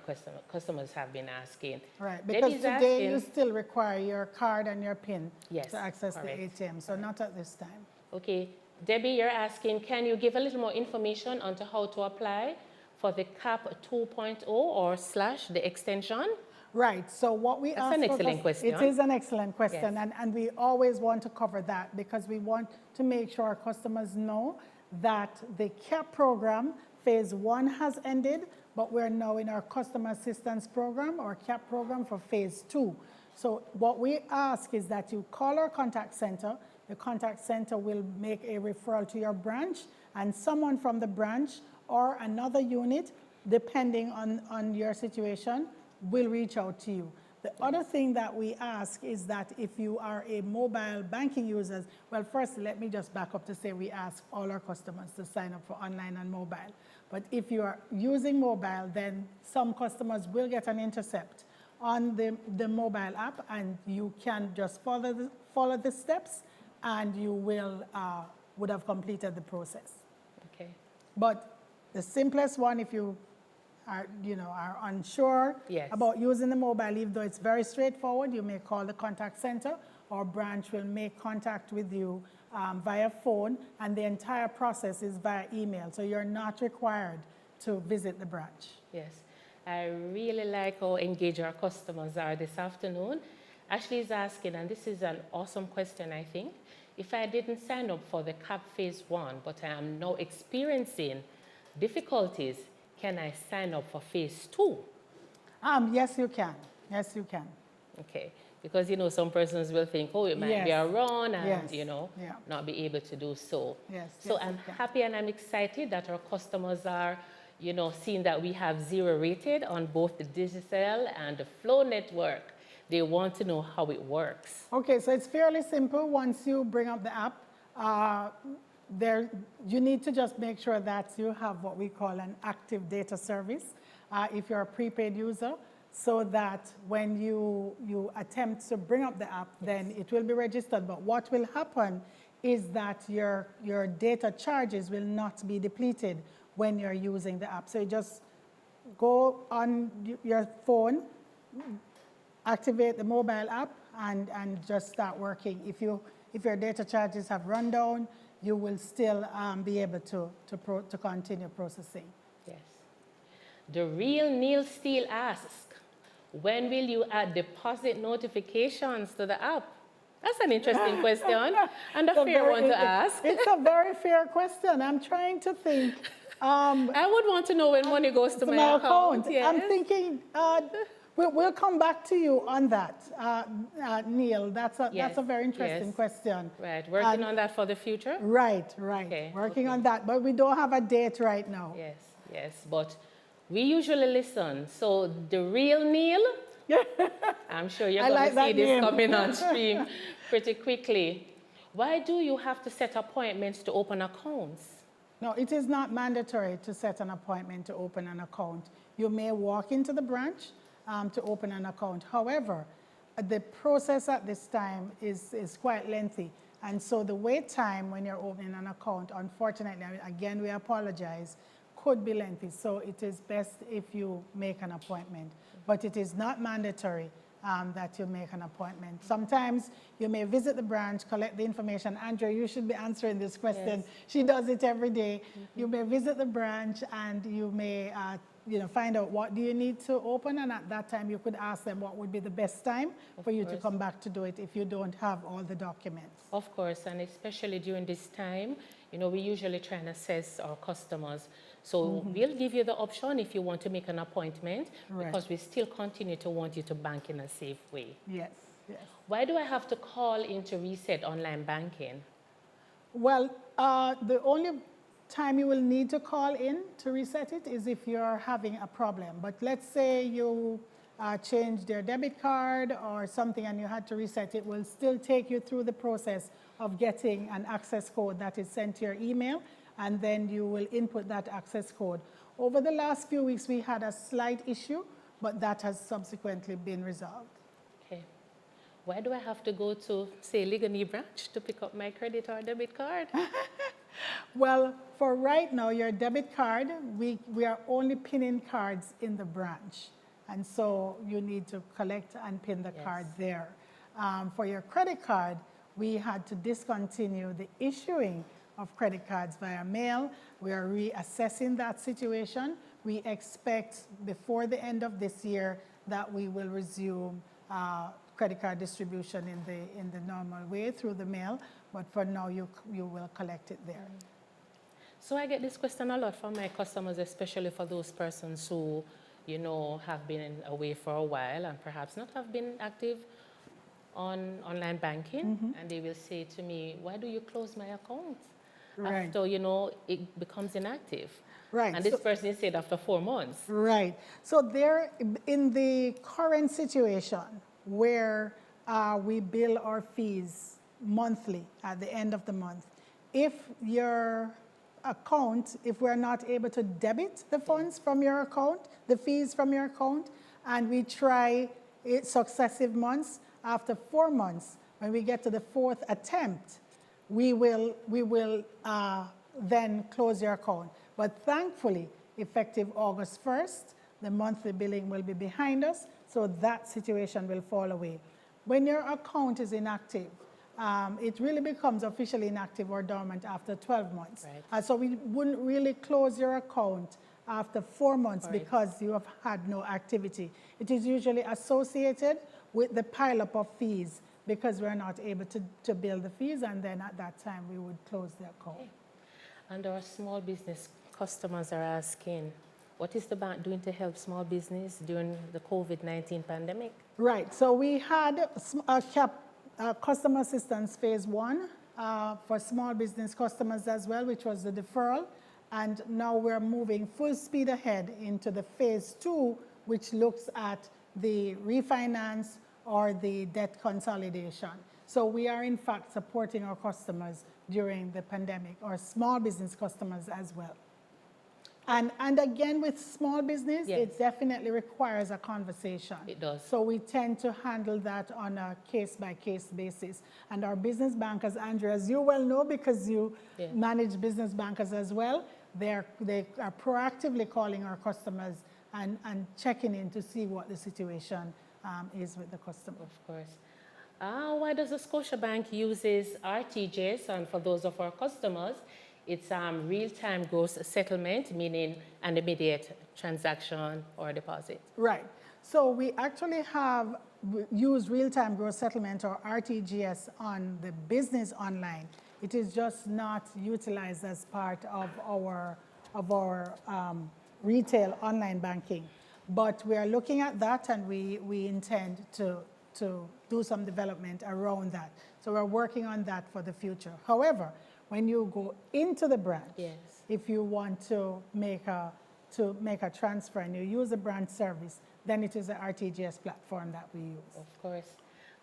customers have been asking. Right, because Debbie's today asking, you still require your card and your PIN yes, to access correct. the ATM, so not at this time. Okay, Debbie, you're asking, can you give a little more information on how to apply for the CAP 2.0 or / the extension? Right, so what we That's an excellent question. It is an excellent question, Yes. and we always want to cover that because we want to make sure our customers know that the CAP program, phase 1 has ended, but we're now in our customer assistance program or CAP program for phase 2. So what we ask is that you call our contact center. The contact center will make a referral to your branch, and someone from the branch or another unit, depending on your situation, will reach out to you. The other thing that we ask is that if you are a mobile banking user, well, first, let me just back up to say we ask all our customers to sign up for online and mobile. But if you are using mobile, then some customers will get an intercept on the mobile app, and you can just follow the steps, and you would have completed the process. Okay. But the simplest one, if you are unsure about using the mobile, even though it's very straightforward, you may call the contact center, or branch will make contact with you via phone, and the entire process is via email, so you're not required to visit the branch. Yes, I really like how engaged our customers are this afternoon. Ashley is asking, and this is an awesome question, I think, if I didn't sign up for the CAP phase 1, but I am now experiencing difficulties, can I sign up for phase 2? Yes, you can. Yes, you can. Okay, because some persons will think, oh, it might be a run and not be able to do so. Yes. So I'm happy and I'm excited that our customers are, seeing that we have 0 rated on both the digital and the Flow network. They want to know how it works. Okay, so it's fairly simple. Once you bring up the app, you need to just make sure that you have what we call an active data service if you're a prepaid user, so that when you attempt to bring up the app, then it will be registered. But what will happen is that your data charges will not be depleted when you're using the app. So you just go on your phone, activate the mobile app, and just start working. If your data charges have run down, you will still be able to continue processing. Yes. The real Neil Steele asks, when will you add deposit notifications to the app? That's an interesting question and a fair one to ask. It's a very fair question. I'm trying to think. I would want to know when money goes to my account. Yes. I'm thinking we'll come back to you on that, Neil. That's a very interesting question. Right, working on that for the future? Right. Okay. Working on that, but we don't have a date right now. Yes, but we usually listen. So the real Neil, I'm sure you're going to see this coming on stream pretty quickly. Why do you have to set appointments to open accounts? No, it is not mandatory to set an appointment to open an account. You may walk into the branch to open an account. However, the process at this time is quite lengthy. And so the wait time when you're opening an account, unfortunately, again, we apologize, could be lengthy. So it is best if you make an appointment. But it is not mandatory that you make an appointment. Sometimes you may visit the branch, collect the information. Andrea, you should be answering this question. Yes. She does it every day. You may visit the branch and you may find out what do you need to open, and at that time you could ask them what would be the best time for you to come back to do it if you don't have all the documents. Of course, and especially during this time, we usually try and assess our customers. So we'll give you the option if you want to make an appointment, because we still continue to want you to bank in a safe way. Yes. Why do I have to call in to reset online banking? Well, the only time you will need to call in to reset it is if you're having a problem. But let's say you changed your debit card or something and you had to reset it, will still take you through the process of getting an access code that is sent to your email, and then you will input that access code. Over the last few weeks, we had a slight issue, but that has subsequently been resolved. Okay. Why do I have to go to, say, Ligonier branch to pick up my credit or debit card? Well, for right now, your debit card, we are only pinning cards in the branch. And so you need to collect and pin the card there. For your credit card, we had to discontinue the issuing of credit cards via mail. We are reassessing that situation. We expect before the end of this year that we will resume credit card distribution in the normal way through the mail, but for now you will collect it there. So I get this question a lot from my customers, especially for those persons who, have been away for a while and perhaps not have been active on online banking, and they will say to me, why do you close my account? Right. After, it becomes inactive. Right. And this person said after 4 months. Right. So there, in the current situation where we bill our fees monthly at the end of the month, if your account, if we're not able to debit the funds from your account, the fees from your account, and we try it successive months, after 4 months, when we get to the 4th attempt, we will then close your account. But thankfully, effective August 1st, the monthly billing will be behind us, so that situation will fall away. When your account is inactive, it really becomes officially inactive or dormant after 12 months. Right. So we wouldn't really close your account after 4 months because you have had no activity. It is usually associated with the pileup of fees because we're not able to bill the fees, and then at that time we would close the account. Okay. And our small business customers are asking, what is the bank doing to help small business during the COVID-19 pandemic? Right. So we had a customer assistance phase 1 for small business customers as well, which was the deferral. And now we're moving full speed ahead into the phase 2, which looks at the refinance or the debt consolidation. So we are in fact supporting our customers during the pandemic, or small business customers as well. And again, with small business, it definitely requires a conversation. It does. So we tend to handle that on a case-by-case basis. And our business bankers, Andrea, as you well know, because you manage business bankers as well, they are proactively calling our customers and checking in to see what the situation is with the customer. Of course. Why does the Scotiabank uses RTGS? And for those of our customers, it's real-time gross settlement, meaning an immediate transaction or deposit. Right. So we actually have used real-time gross settlement or RTGS on the business online. It is just not utilized as part of our retail online banking. But we are looking at that, and we intend to do some development around that. So we're working on that for the future. However, when you go into the branch, Yes. if you want to make a transfer and you use a branch service, then it is the RTGS platform that we use. Of course.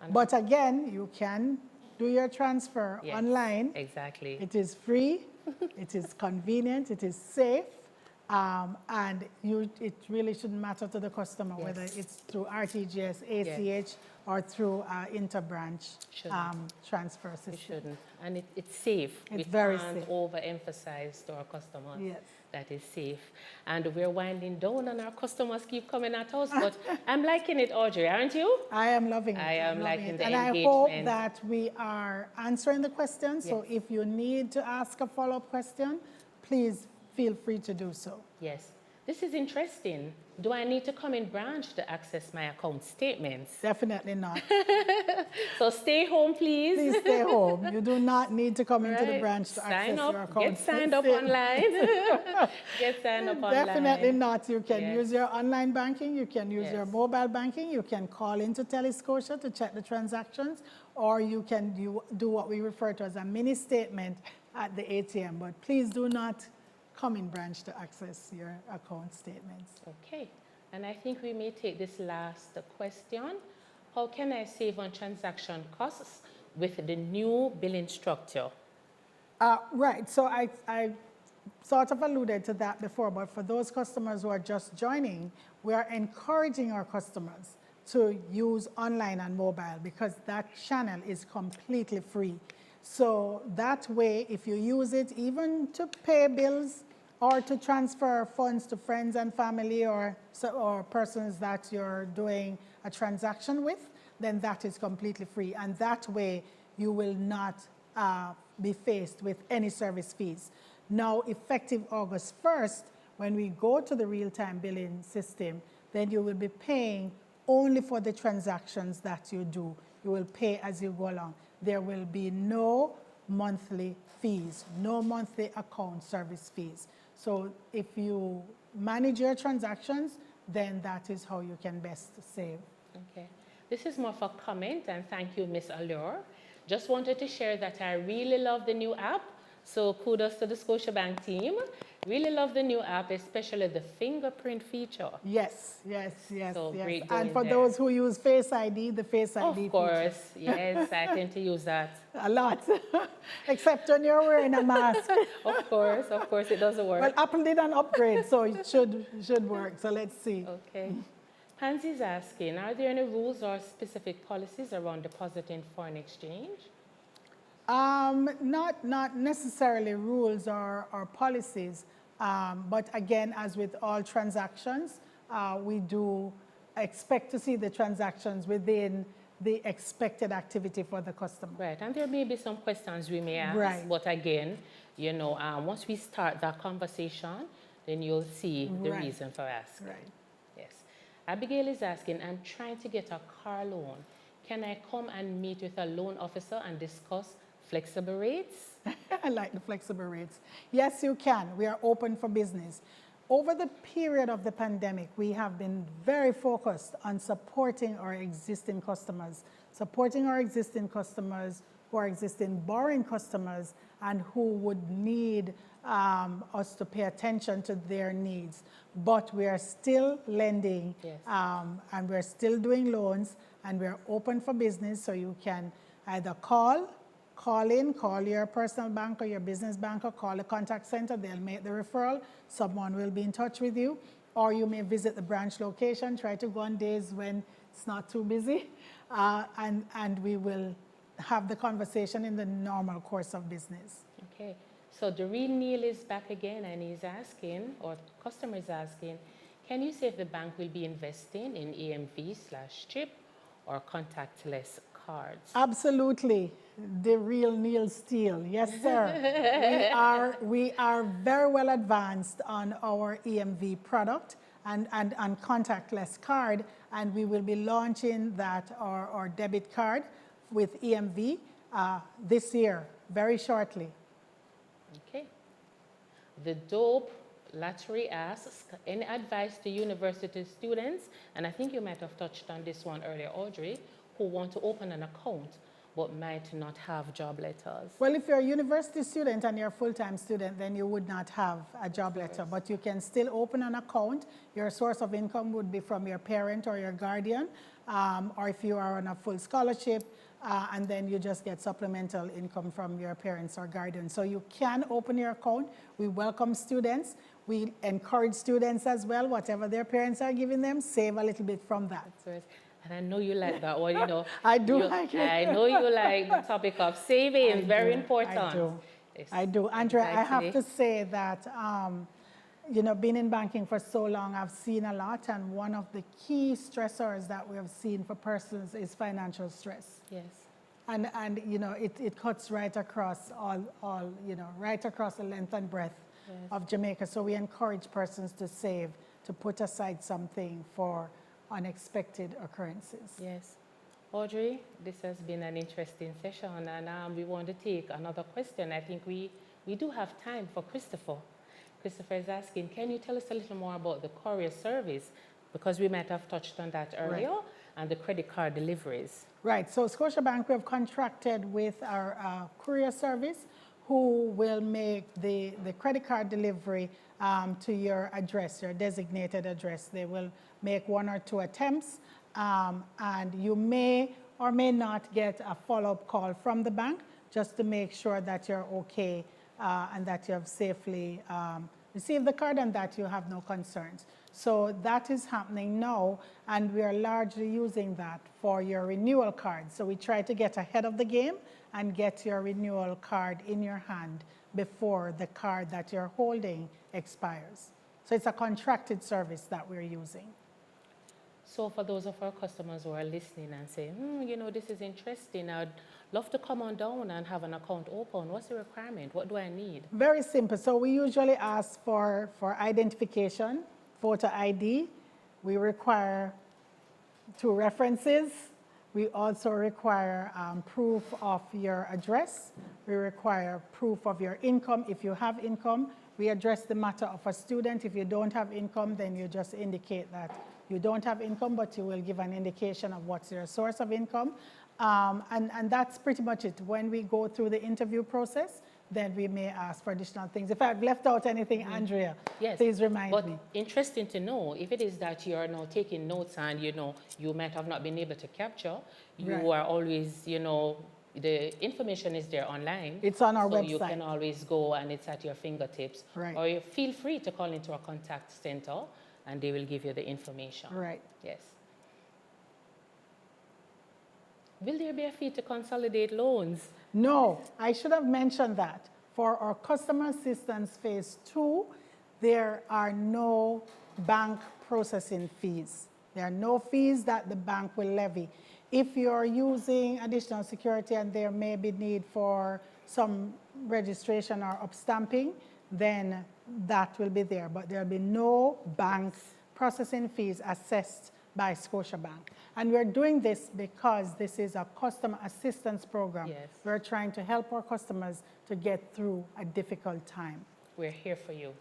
And But again, you can do your transfer yes, online. Exactly. It is free, it is convenient, it is safe, and it really shouldn't matter to the customer Yes. whether it's through RTGS, ACH, or through interbranch Shouldn't. transfer You system. shouldn't. And it's safe. It's we very can't safe. overemphasize to our customers Yes. that is safe. And we're winding down and our customers keep coming at us. But I'm liking it, Audrey, aren't you? I am loving it. I am I'm liking it. the And I hope engagement. that we are answering the questions. So Yes. if you need to ask a follow-up question, please feel free to do so. Yes. This is interesting. Do I need to come in branch to access my account statements? Definitely not. So stay home, please. Please stay home. You do not need to come into the Right. branch to access Sign up. your account. Get signed up statement. online. Get signed up online. Definitely not. You can Yes. use your online banking, you can use your Yes. mobile banking, you can call into Telescotia to check the transactions, or you can do what we refer to as a mini statement at the ATM. But please do not come in branch to access your account statements. Okay, and I think we may take this last question. How can I save on transaction costs with the new billing structure? Right, so I sort of alluded to that before, but for those customers who are just joining, we are encouraging our customers to use online and mobile because that channel is completely free. So that way, if you use it even to pay bills or to transfer funds to friends and family or persons that you're doing a transaction with, then that is completely free. And that way, you will not be faced with any service fees. Now, effective August 1st, when we go to the real-time billing system, then you will be paying only for the transactions that you do. You will pay as you go along. There will be no monthly fees, no monthly account service fees. So if you manage your transactions, then that is how you can best save. Okay, this is more for comment, and thank you, Miss Allure. Just wanted to share that I really love the new app. So kudos to the Scotiabank team. Really love the new app, especially the fingerprint feature. Yes. So yes. great And going for there. those who use Face ID, the Face ID Of feature. course, yes, I tend to use that. A lot, except when you're wearing a mask. Of course, it doesn't work. Well, Apple did an upgrade, so it should work. So let's see. Okay. Pansy's asking, are there any rules or specific policies around depositing foreign exchange? Not necessarily rules or policies, but again, as with all transactions, we do expect to see the transactions within the expected activity for the customer. Right, and there may be some questions we may ask, Right. but again, you know, once we start that conversation, then you'll see the Right. reason for asking. Right. Yes. Abigail is asking, I'm trying to get a car loan. Can I come and meet with a loan officer and discuss flexible rates? I like the flexible rates. Yes, you can. We are open for business. Over the period of the pandemic, we have been very focused on supporting our existing customers who are existing borrowing customers and who would need us to pay attention to their needs. But we are still lending, Yes. and we're still doing loans, and we're open for business, so you can either call your personal bank or your business bank, or call the contact center. They'll make the referral. Someone will be in touch with you. Or you may visit the branch location. Try to go on days when it's not too busy. And we will have the conversation in the normal course of business. Okay, so the real Neil is back again, and he's asking, or the customer is asking, can you say if the bank will be investing in EMV/chip or contactless cards? Absolutely. The real Neil Steele. Yes, sir. we are very well advanced on our EMV product, and contactless card, and we will be launching that our debit card with EMV this year, very shortly. Okay. The DOPE lottery asks, any advice to university students, and I think you might have touched on this one earlier, Audrey, who want to open an account but might not have job letters? Well, if you're a university student and you're a full-time student, then you would not have a job letter, but you can still open an account. Your source of income would be from your parent or your guardian, or if you are on a full scholarship, and then you just get supplemental income from your parents or guardian. So you can open your account. We welcome students. We encourage students as well, whatever their parents are giving them, save a little bit from that. And I know you like that one, you know. I do like it. I know you like the topic of savings, very important. I do. I do. Andrea, I have to say that, you know, being in banking for so long, I've seen a lot, and one of the key stressors that we have seen for persons is financial stress. Yes. And you know, it cuts right across all, you know, right across the length and breadth of Jamaica. So we encourage persons to save, to put aside something for unexpected occurrences. Yes. Audrey, this has been an interesting session, and we want to take another question. I think we do have time for Christopher. Christopher is asking, can you tell us a little more about the courier service? Because we might have touched on that earlier, and the credit card deliveries. Right. So Scotiabank, we have contracted with our courier service, who will make the credit card delivery to your address, your designated address. They will make 1 or 2 attempts, and you may or may not get a follow-up call from the bank just to make sure that you're okay and that you have safely received the card and that you have no concerns. So that is happening now, and we are largely using that for your renewal card. So we try to get ahead of the game and get your renewal card in your hand before the card that you're holding expires. So it's a contracted service that we're using. So for those of our customers who are listening and saying, you know, this is interesting, I'd love to come on down and have an account open. What's the requirement? What do I need? Very simple. So we usually ask for identification, photo ID. We require 2 references. We also require proof of your address. We require proof of your income if you have income. We address the matter of a student. If you don't have income, then you just indicate that you don't have income, but you will give an indication of what's your source of income. And that's pretty much it. When we go through the interview process, then we may ask for additional things. If I've left out anything, Andrea, please remind me. But interesting to know, if it is that you are now taking notes and, you know, you might have not been able to capture, you are always, you know, the information is there online. It's on our website. So you can always go and it's at your fingertips. Right. Or you feel free to call into our contact center and they will give you the information. Right. Yes. Will there be a fee to consolidate loans? No, I should have mentioned that. For our customer assistance phase 2, there are no bank processing fees. There are no fees that the bank will levy. If you're using additional security and there may be need for some registration or upstamping, then that will be there. But there will be no bank processing fees assessed by Scotiabank. And we're doing this because this is a customer assistance program. Yes. We're trying to help our customers to get through a difficult time. We're here for you.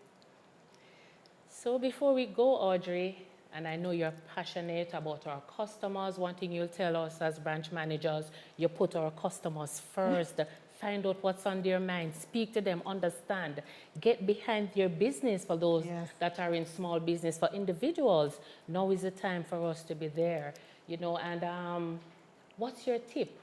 So before we go, Audrey, and I know you're passionate about our customers, one thing you'll tell us as branch managers, you put our customers first. Find out what's on their mind, speak to them, understand, get behind their business for those that are in small business. For individuals, now is the time for us to be there, you know. And what's your tip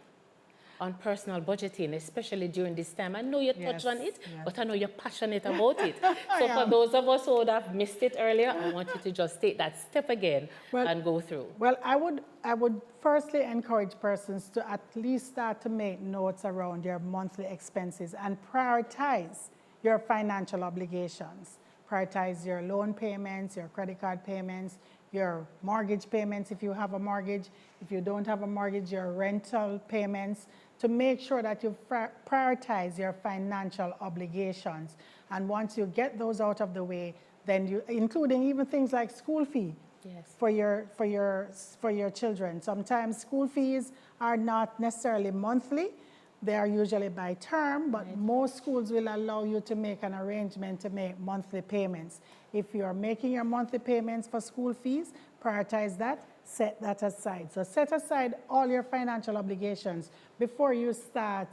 on personal budgeting, especially during this time? I know you touched on it, but I know you're passionate about it. So for those of us who would have missed it earlier, I want you to just take that step again and go through. Well, I would firstly encourage persons to at least start to make notes around your monthly expenses and prioritize your financial obligations. Prioritize your loan payments, your credit card payments, your mortgage payments if you have a mortgage. If you don't have a mortgage, your rental payments, to make sure that you prioritize your financial obligations. And once you get those out of the way, then you, including even things like school fee. Yes. For your children. Sometimes school fees are not necessarily monthly. They are usually by term, but most schools will allow you to make an arrangement to make monthly payments. If you are making your monthly payments for school fees, prioritize that, set that aside. So set aside all your financial obligations before you start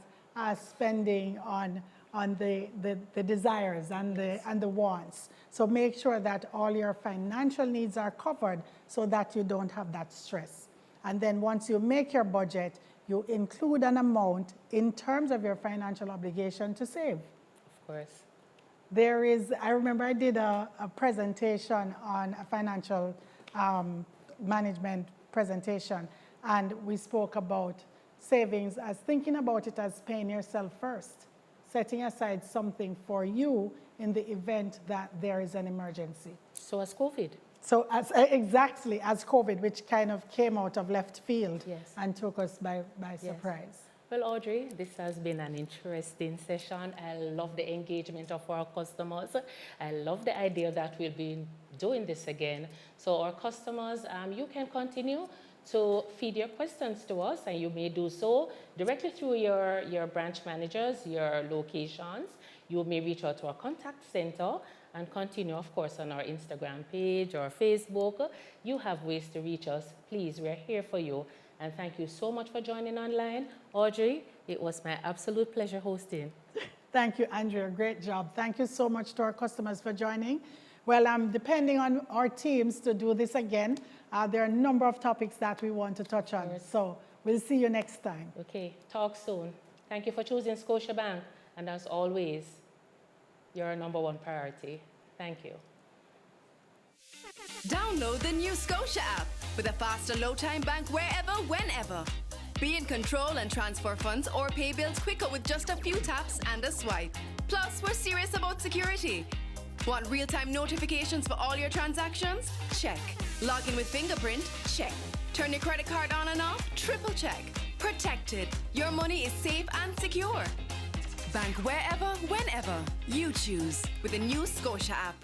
spending on the desires and the wants. So make sure that all your financial needs are covered so that you don't have that stress. And then once you make your budget, you include an amount in terms of your financial obligation to save. Of course. There is, I remember I did a presentation on a financial management presentation, and we spoke about savings as thinking about it as paying yourself first, setting aside something for you in the event that there is an emergency. So as COVID. So exactly as COVID, which kind of came out of left field and took us by surprise. Well, Audrey, this has been an interesting session. I love the engagement of our customers. I love the idea that we'll be doing this again. So our customers, you can continue to feed your questions to us, and you may do so directly through your branch managers, your locations. You may reach out to our contact center and continue, of course, on our Instagram page or Facebook. You have ways to reach us. Please, we're here for you. And thank you so much for joining online. Audrey, it was my absolute pleasure hosting. Thank you, Andrea. Great job. Thank you so much to our customers for joining. Well, depending on our teams to do this again, there are a number of topics that we want to touch on. So we'll see you next time. Okay, talk soon. Thank you for choosing Scotiabank. And as always, you're our #1 priority. Thank you. Download the new Scotia app with a faster low-time bank wherever, whenever. Be in control and transfer funds or pay bills quicker with just a few taps and a swipe. Plus, we're serious about security. Want real-time notifications for all your transactions? Check. Log in with fingerprint? Check. Turn your credit card on and off? Triple check. Protected. Your money is safe and secure. Bank wherever, whenever you choose with the new Scotia app.